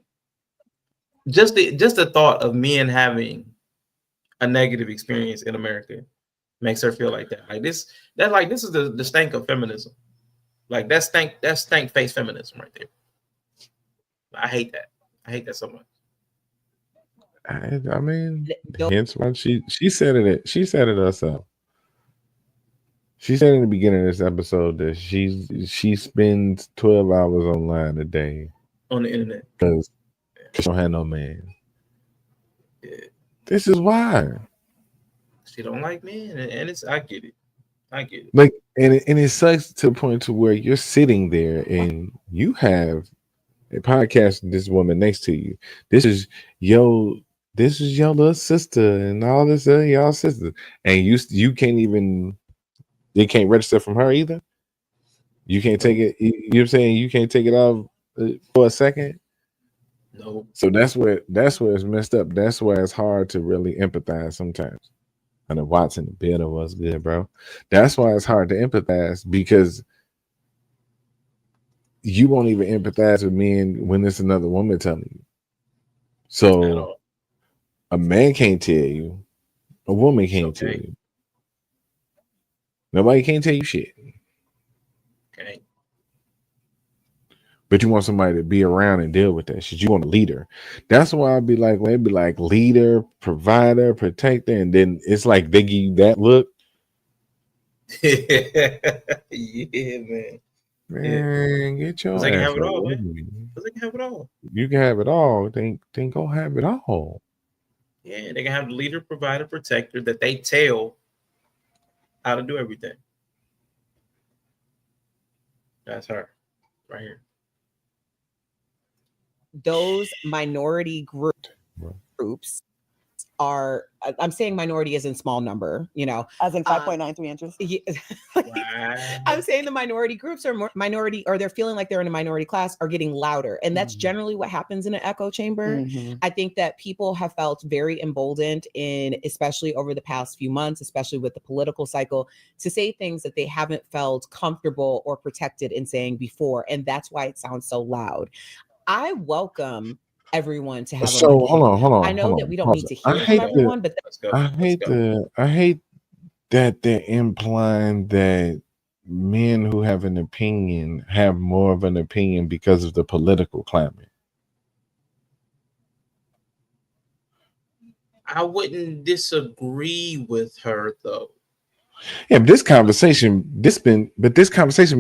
Just the thought of men having a negative experience in America makes her feel like that. Like this is the stank of feminism. Like that stank face feminism right there. I hate that. I hate that so much. I mean, hence why she said it. She said it herself. She said in the beginning of this episode that she spends 12 hours online a day on the internet because she don't have no man. Yeah. This is why she don't like men, and I get it. Like, and it sucks to the point to where you're sitting there and you have a podcast with this woman next to you. This is your little sister and all this y'all sisters, and you can't even. It can't register from her either. You can't take it. You're saying you can't take it off for a second. No. So that's where it's messed up. That's why it's hard to really empathize sometimes. And the Watson, the better was good, bro. That's why it's hard to empathize, because you won't even empathize with men when it's another woman telling you. So a man can't tell you, a woman can't tell you. Nobody can't tell you shit. Okay. But you want somebody to be around and deal with that shit. You want a leader. That's why I'd be like, when it'd be like leader, provider, protector, and then it's like they give you that look. Yeah, man. Man, get your ass. They can have it all, man. They can have it all. You can have it all. Then go have it all. Yeah, they can have the leader, provider, protector that they tell how to do everything. That's her right here. Those minority groups are, I'm saying minority is in small number, you know, as in 5.93 inches. I'm saying the minority groups are more minority, or they're feeling like they're in a minority class, are getting louder. And that's generally what happens in an echo chamber. I think that people have felt very emboldened especially over the past few months, especially with the political cycle, to say things that they haven't felt comfortable or protected in saying before. And that's why it sounds so loud. I welcome everyone to have a so hold on. I know that we don't need to hear from everyone, but I hate that they're implying that men who have an opinion have more of an opinion because of the political climate. I wouldn't disagree with her though. Yeah, but this conversation been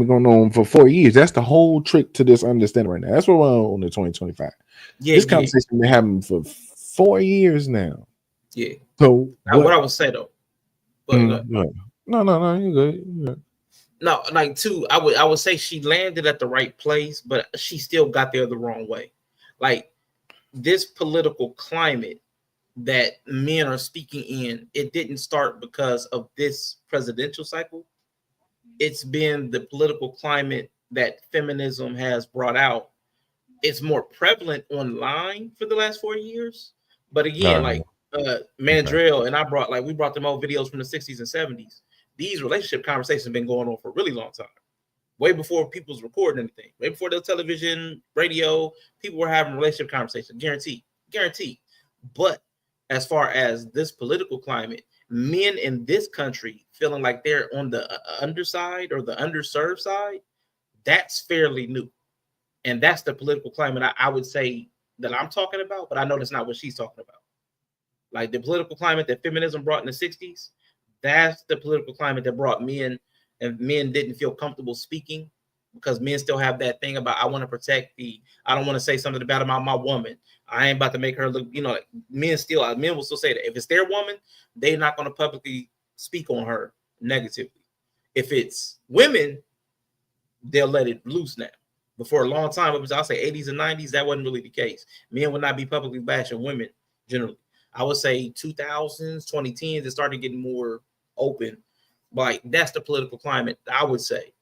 going on for 4 years. That's the whole trick to this understanding right now. That's what we're on the 2025. This conversation been happening for 4 years now. Yeah. So what I would say though. But, no, you're good. No, like too, I would say she landed at the right place, but she still got there the wrong way. Like this political climate that men are speaking in, it didn't start because of this presidential cycle. It's been the political climate that feminism has brought out. It's more prevalent online for the last 4 years. But again, Mandrell and we brought them old videos from the 60s and 70s. These relationship conversations have been going on for a really long time. Way before people was recording anything. Way before the television, radio, people were having relationship conversations. Guaranteed. But as far as this political climate, men in this country feeling like they're on the underside or the underserved side, that's fairly new. And that's the political climate I would say that I'm talking about, but I know that's not what she's talking about. Like the political climate that feminism brought in the 60s, that's the political climate that brought men, and men didn't feel comfortable speaking because men still have that thing about, I want to protect I don't want to say something bad about my woman. I ain't about to make her look, like men will still say that. If it's their woman, they're not going to publicly speak on her negatively. If it's women, they'll let it loose now. But for a long time, I'll say 80s and 90s, that wasn't really the case. Men would not be publicly bashing women generally. I would say 2000s, 2010s, it started getting more open. Like that's the political climate, I would say,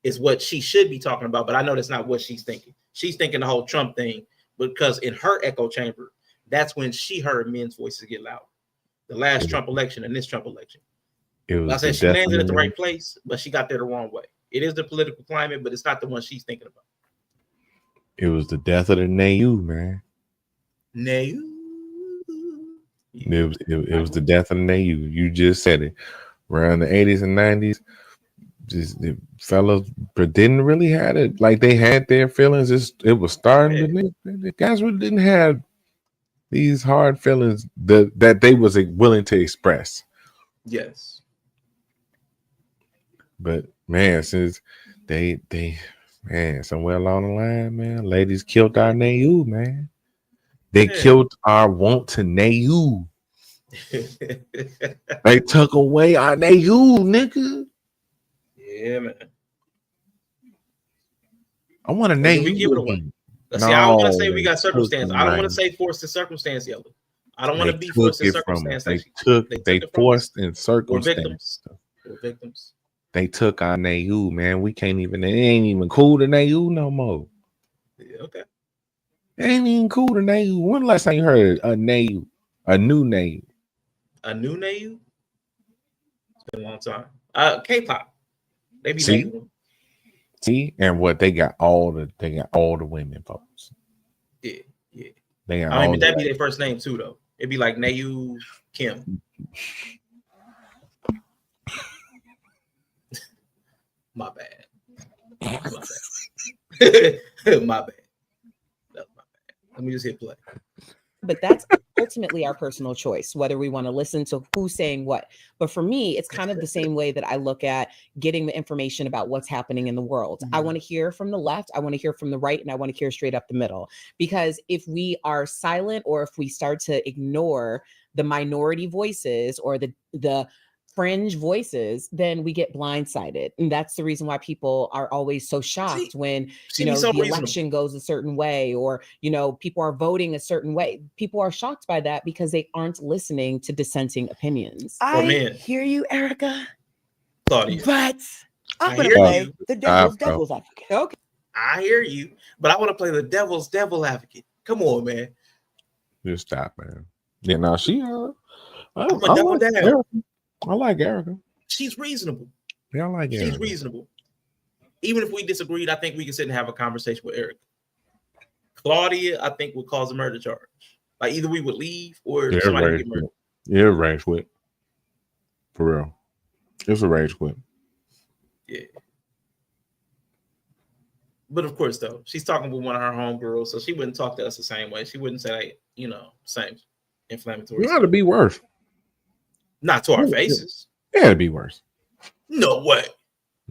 is what she should be talking about. But I know that's not what she's thinking. She's thinking the whole Trump thing, because in her echo chamber, that's when she heard men's voices get loud. The last Trump election and this Trump election. I said she landed at the right place, but she got there the wrong way. It is the political climate, but it's not the one she's thinking about. It was the death of the NAU, man. NAU? It was the death of the NAU. You just said it. Around the 80s and 90s, just the fellas didn't really have it. Like they had their feelings. It was starting. The guys really didn't have these hard feelings that they was willing to express. Yes. But man, since they somewhere along the line, man, ladies killed our NAU, man. They killed our want to NAU. They took away our NAU, nigga. Yeah, man. I want to NAU. We give it away. See, I don't want to say we got circumstance. I don't want to say forced to circumstance, Yellow. I don't want to be forced in circumstance. They forced in circumstance. We're victims. They took our Nayu, man. We can't even. It ain't even cool to Nayu no more. Yeah, okay. It ain't even cool to Nayu. When last time you heard a Nayu, a new Nayu? A new Nayu? It's been a long time. K-pop. They be Nayu. See, and what they got all the women folks. Yeah, yeah. They got I mean, but that'd be their first name too, though. It'd be like Nayu Kim. My bad. My bad. Let me just hit play. But that's ultimately our personal choice, whether we want to listen to who's saying what. But for me, it's kind of the same way that I look at getting the information about what's happening in the world. I want to hear from the left, I want to hear from the right, and I want to hear straight up the middle. Because if we are silent or if we start to ignore the minority voices or the fringe voices, then we get blindsided. And that's the reason why people are always so shocked when, the election goes a certain way or, people are voting a certain way. People are shocked by that because they aren't listening to dissenting opinions. I hear you, Erica. Claudia. But I'm going to play the devil's advocate. Okay. I hear you, but I want to play the devil's advocate. Come on, man. Just stop, man. Yeah, now she I like Erica. She's reasonable. Yeah, I like Erica. She's reasonable. Even if we disagreed, I think we can sit and have a conversation with Erica. Claudia, I think, would cause a murder charge. Like either we would leave or somebody would get murdered. Yeah, rage quit. For real. It's a rage quit. Yeah. But of course, though, she's talking with one of her homegirls, so she wouldn't talk to us the same way. She wouldn't say, same inflammatory. You got to be worse. Not to our faces. Yeah, it'd be worse. No way.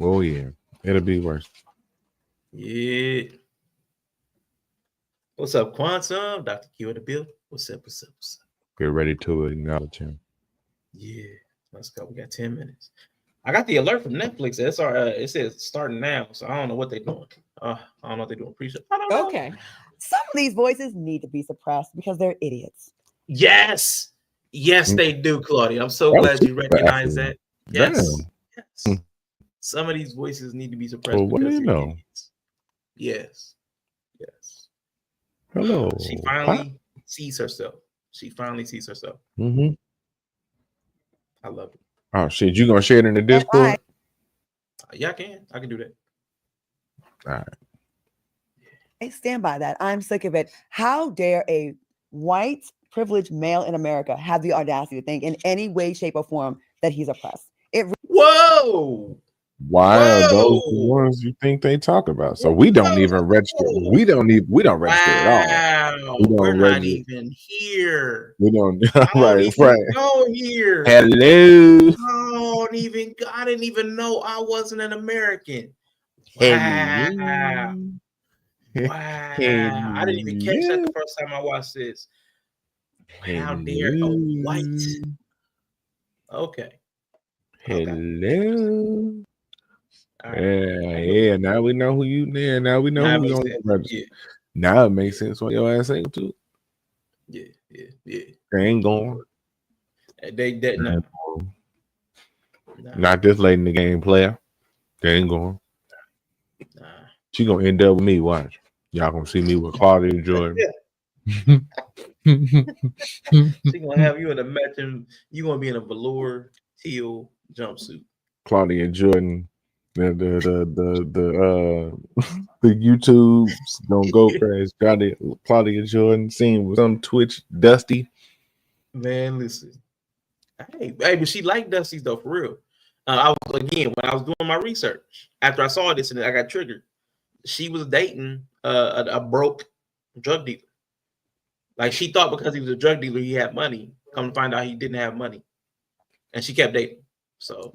Oh, yeah. It'll be worse. Yeah. What's up, Quantum? Dr. Q in the building. What's up? Get ready to acknowledge him. Yeah. Let's go. We got 10 minutes. I got the alert from Netflix. It says starting now, so I don't know what they're doing. I don't know what they're doing. I don't know. Okay. Some of these voices need to be suppressed because they're idiots. Yes, they do, Claudia. I'm so glad you recognize that. Yes. Some of these voices need to be suppressed. Well, what do you know? Yes. Hello. She finally sees herself. Mm-hmm. I love it. Oh shit! You gonna share it in the Discord? Yeah, I can do that. All right. I stand by that. I'm sick of it. How dare a white privileged male in America have the audacity to think in any way, shape, or form that he's oppressed? Whoa! Why are those the ones you think they talk about? So we don't even register. We don't register at all. We're not even here. We don't. Right. Go here. Hello. I didn't even know I wasn't an American. Wow. Wow. I didn't even catch that the first time I watched this. How dare a white? Okay. Hello. Yeah. Now we know who you. Yeah. Now we know who you on register. Yeah. Now it makes sense why your ass ain't too. Yeah. They ain't going. They no. Not this late in the game, player. They ain't going. Nah. She gonna end up with me. Watch. Y'all gonna see me with Claudia and Jordan. She gonna have you in a matching. You gonna be in a velour teal jumpsuit. Claudia and Jordan. The YouTube's gonna go crazy. Claudia Jordan seen with some Twitch Dusty. Man, listen. Hey, but she liked Dusty's though, for real. When I was doing my research after I saw this and I got triggered. She was dating a broke drug dealer. Like she thought because he was a drug dealer, he had money. Come to find out he didn't have money. And she kept dating. So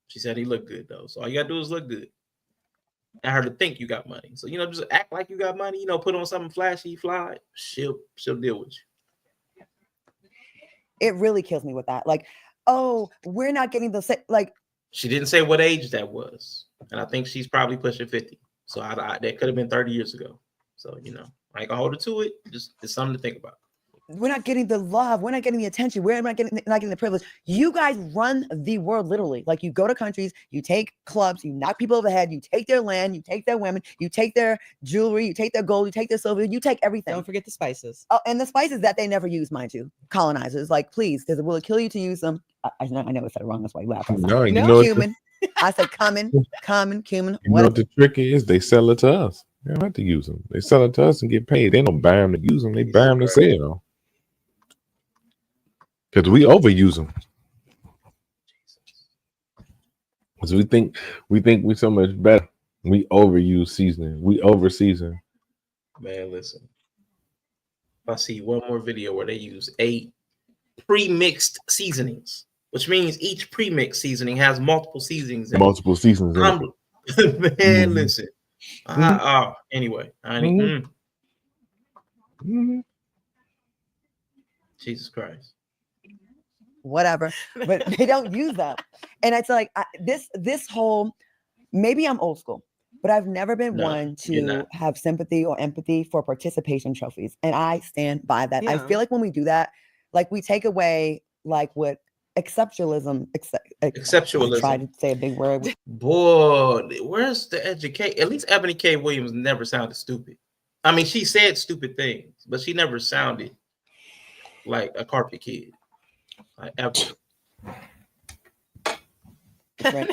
she said he looked good though. So all you gotta do is look good. And her to think you got money. So just act like you got money, put on something flashy, fly. She'll deal with you. It really kills me with that. Like, oh, we're not getting the same. Like, she didn't say what age that was. And I think she's probably pushing 50. So that could have been 30 years ago. So, I ain't gonna hold her to it. Just it's something to think about. we're not getting the love. We're not getting the attention. We're not getting the privilege. You guys run the world literally. Like you go to countries, you take clubs, you knock people over the head, you take their land, you take their women, you take their jewelry, you take their gold, you take their silver, you take everything. Don't forget the spices. Oh, and the spices that they never use, mind you. Colonizers, like, please, because it will kill you to use them. I never said it wrong. That's why you laugh. No, you know cumin. I said cumin, cumin. You know what the trick is? They sell it to us. They don't have to use them. They sell it to us and get paid. They don't buy them to use them. They buy them to sell. Because we overuse them. Because we think we're so much better. We overuse seasoning. We over season. Man, listen. I see one more video where they use 8 pre-mixed seasonings, which means each pre-mixed seasoning has multiple seasonings. Multiple seasons. Man, listen. Anyway, Jesus Christ. Whatever, but they don't use that. And it's like this whole, maybe I'm old school, but I've never been one to have sympathy or empathy for participation trophies. And I stand by that. I feel like when we do that, like we take away like what exceptionalism. I tried to say a big word. Boy, where's the education? At least Ebony K. Williams never sounded stupid. I mean, she said stupid things, but she never sounded like a carpet kid. Like ever. Right.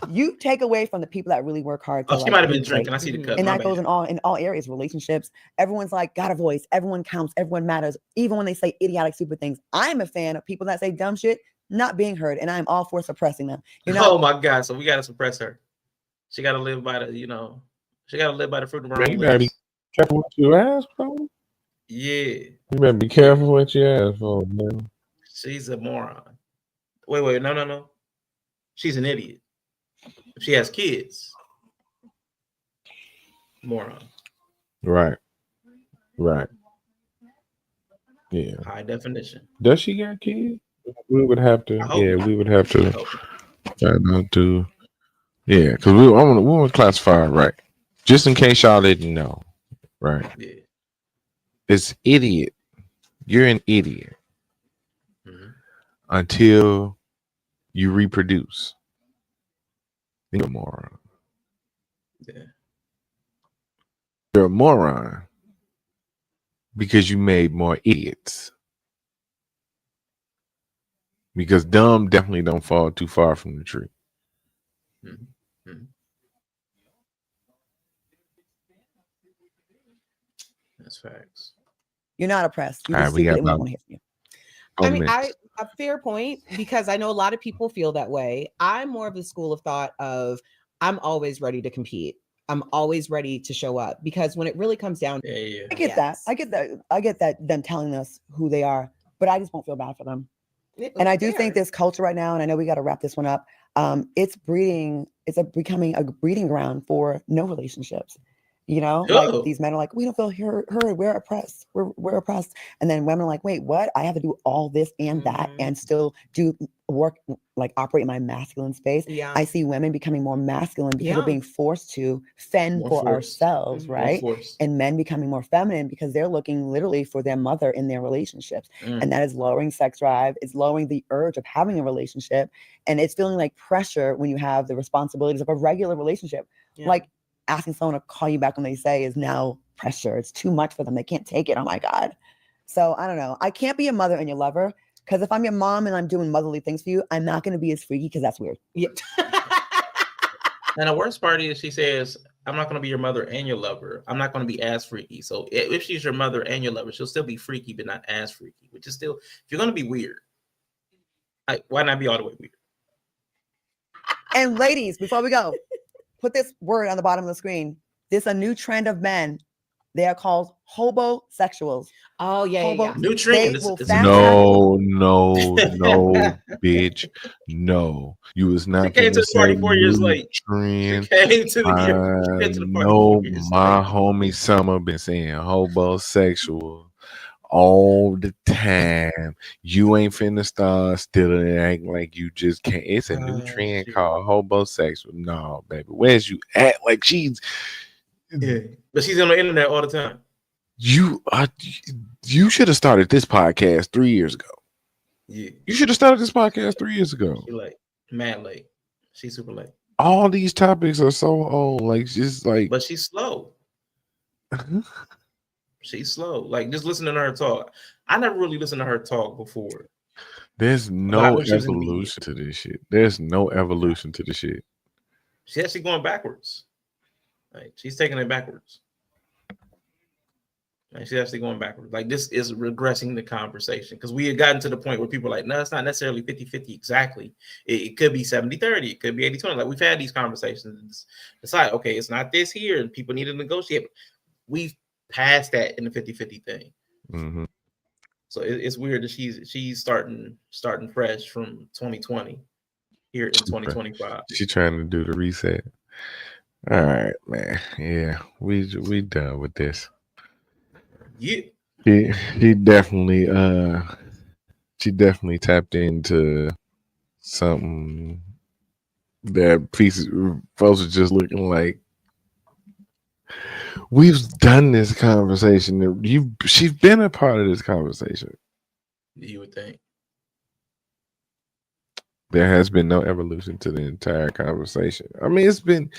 You take away from the people that really work hard. She might have been drinking. I see the cup. And that goes in all areas, relationships. Everyone's like got a voice. Everyone counts. Everyone matters. Even when they say idiotic, stupid things. I'm a fan of people that say dumb shit not being heard, and I'm all for suppressing them. You know? Oh my God! So we got to suppress her. She got to live by the, she got to live by the fruit of her own. You better be careful what you ask for. Yeah. You better be careful what you ask for, man. She's a moron. Wait, no. She's an idiot. If she has kids, moron. Right. Yeah. High definition. Does she got kids? We would have to. Yeah, we would have to try not to. Yeah, because we want to classify it right, just in case y'all didn't know. Right. Yeah. It's idiot. You're an idiot until you reproduce. You're a moron. Yeah. You're a moron because you made more idiots. Because dumb definitely don't fall too far from the tree. That's facts. You're not oppressed. You All right, we got about, I mean, a fair point, because I know a lot of people feel that way. I'm more of the school of thought of I'm always ready to compete. I'm always ready to show up, because when it really comes down, I get that. I get that them telling us who they are, but I just won't feel bad for them. And I do think this culture right now, and I know we got to wrap this one up. It's becoming a breeding ground for no relationships. Like these men are like, we don't feel heard. We're oppressed. We're oppressed. And then women are like, wait, what? I have to do all this and that and still do work, like operate in my masculine space. Yeah. I see women becoming more masculine because we're being forced to fend for ourselves, right? And men becoming more feminine because they're looking literally for their mother in their relationships. And that is lowering sex drive. It's lowering the urge of having a relationship. And it's feeling like pressure when you have the responsibilities of a regular relationship. Yeah. Like, asking someone to call you back when they say is now pressure. It's too much for them. They can't take it. Oh my God. So I don't know. I can't be a mother and your lover, because if I'm your mom and I'm doing motherly things for you, I'm not going to be as freaky, because that's weird. Yeah. And the worst part is she says, I'm not going to be your mother and your lover. I'm not going to be as freaky. So if she's your mother and your lover, she'll still be freaky, but not as freaky, which is still, if you're going to be weird, why not be all the way weird? And ladies, before we go, put this word on the bottom of the screen. There's a new trend of men. They are called hobosexuals. Oh, yeah. New trend. No, bitch. No. You was not. She came to the party 4 years late. Trend. She came to the party. No, my homie Summer been saying hobosexual all the time. You ain't finna start still acting like you just can't. It's a new trend called hobosexual. No, baby, where's you at? Like she's but she's on the internet all the time. You should have started this podcast 3 years ago. Yeah. You should have started this podcast 3 years ago. She like mad late. She's super late. All these topics are so old. Like just like, but she's slow. She's slow. Like just listening to her talk. I never really listened to her talk before. There's no evolution to this shit. There's no evolution to the shit. She's actually going backwards. Like she's taking it backwards. Like she's actually going backwards. Like this is regressing the conversation because we had gotten to the point where people are like, no, it's not necessarily 50-50 exactly. It could be 70-30. It could be 80-20. Like we've had these conversations. It's like, okay, it's not this here and people need to negotiate. We've passed that in the 50-50 thing. Mm-hmm. So it's weird that she's starting fresh from 2020 here in 2025. She's trying to do the reset. All right, man. Yeah, we done with this. Yeah. She definitely tapped into something that folks are just looking like. We've done this conversation. She's been a part of this conversation. You would think. There has been no evolution to the entire conversation. I mean, it's been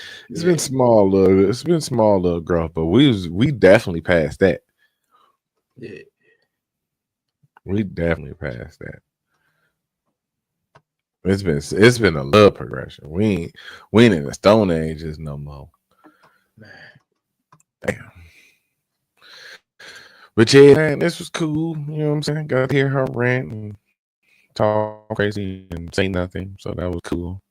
small little growth, but we definitely passed that. Yeah. We definitely passed that. It's been a little progression. We ain't in the Stone Ages no more. Man. Damn. But yeah, man, this was cool. You know what I'm saying? Got to hear her rant and talk crazy and say nothing. So that was cool.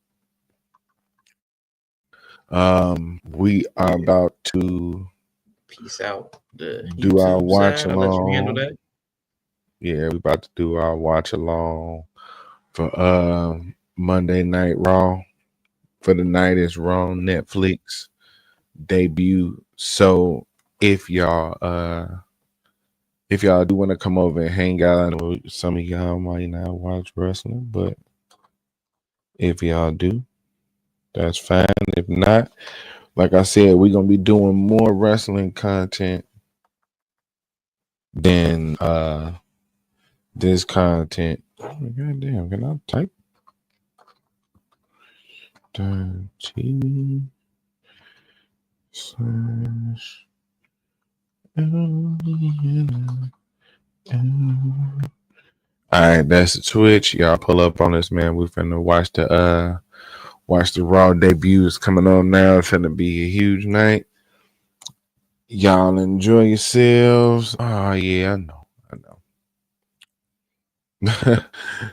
We are about to peace out. Do our watch along. Let you handle that. Yeah, we about to do our watch along for Monday Night Raw. For the night is Raw Netflix debut. So if y'all do want to come over and hang out, I know some of y'all might not watch wrestling, but if y'all do, that's fine. If not, like I said, we're gonna be doing more wrestling content than this content. Oh, goddamn, can I type? TV slash all right, that's the Twitch. Y'all pull up on us, man. We finna watch the Raw debuts coming on now. It's finna be a huge night. Y'all enjoy yourselves. Oh yeah, I know.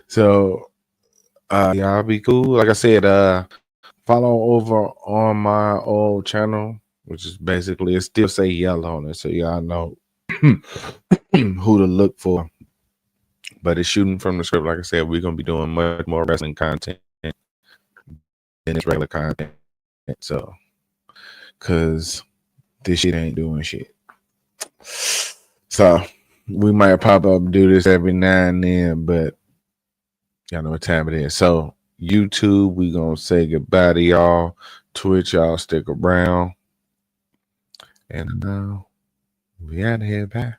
So y'all be cool. Like I said, follow over on my old channel, which is basically it still say yellow on it, so y'all know who to look for. But it's shooting from the script. Like I said, we're gonna be doing much more wrestling content than this regular content. So, cause this shit ain't doing shit. So we might pop up and do this every now and then, but y'all know what time it is. So YouTube, we gonna say goodbye to y'all. Twitch, y'all stick around. And we out of here. Bye.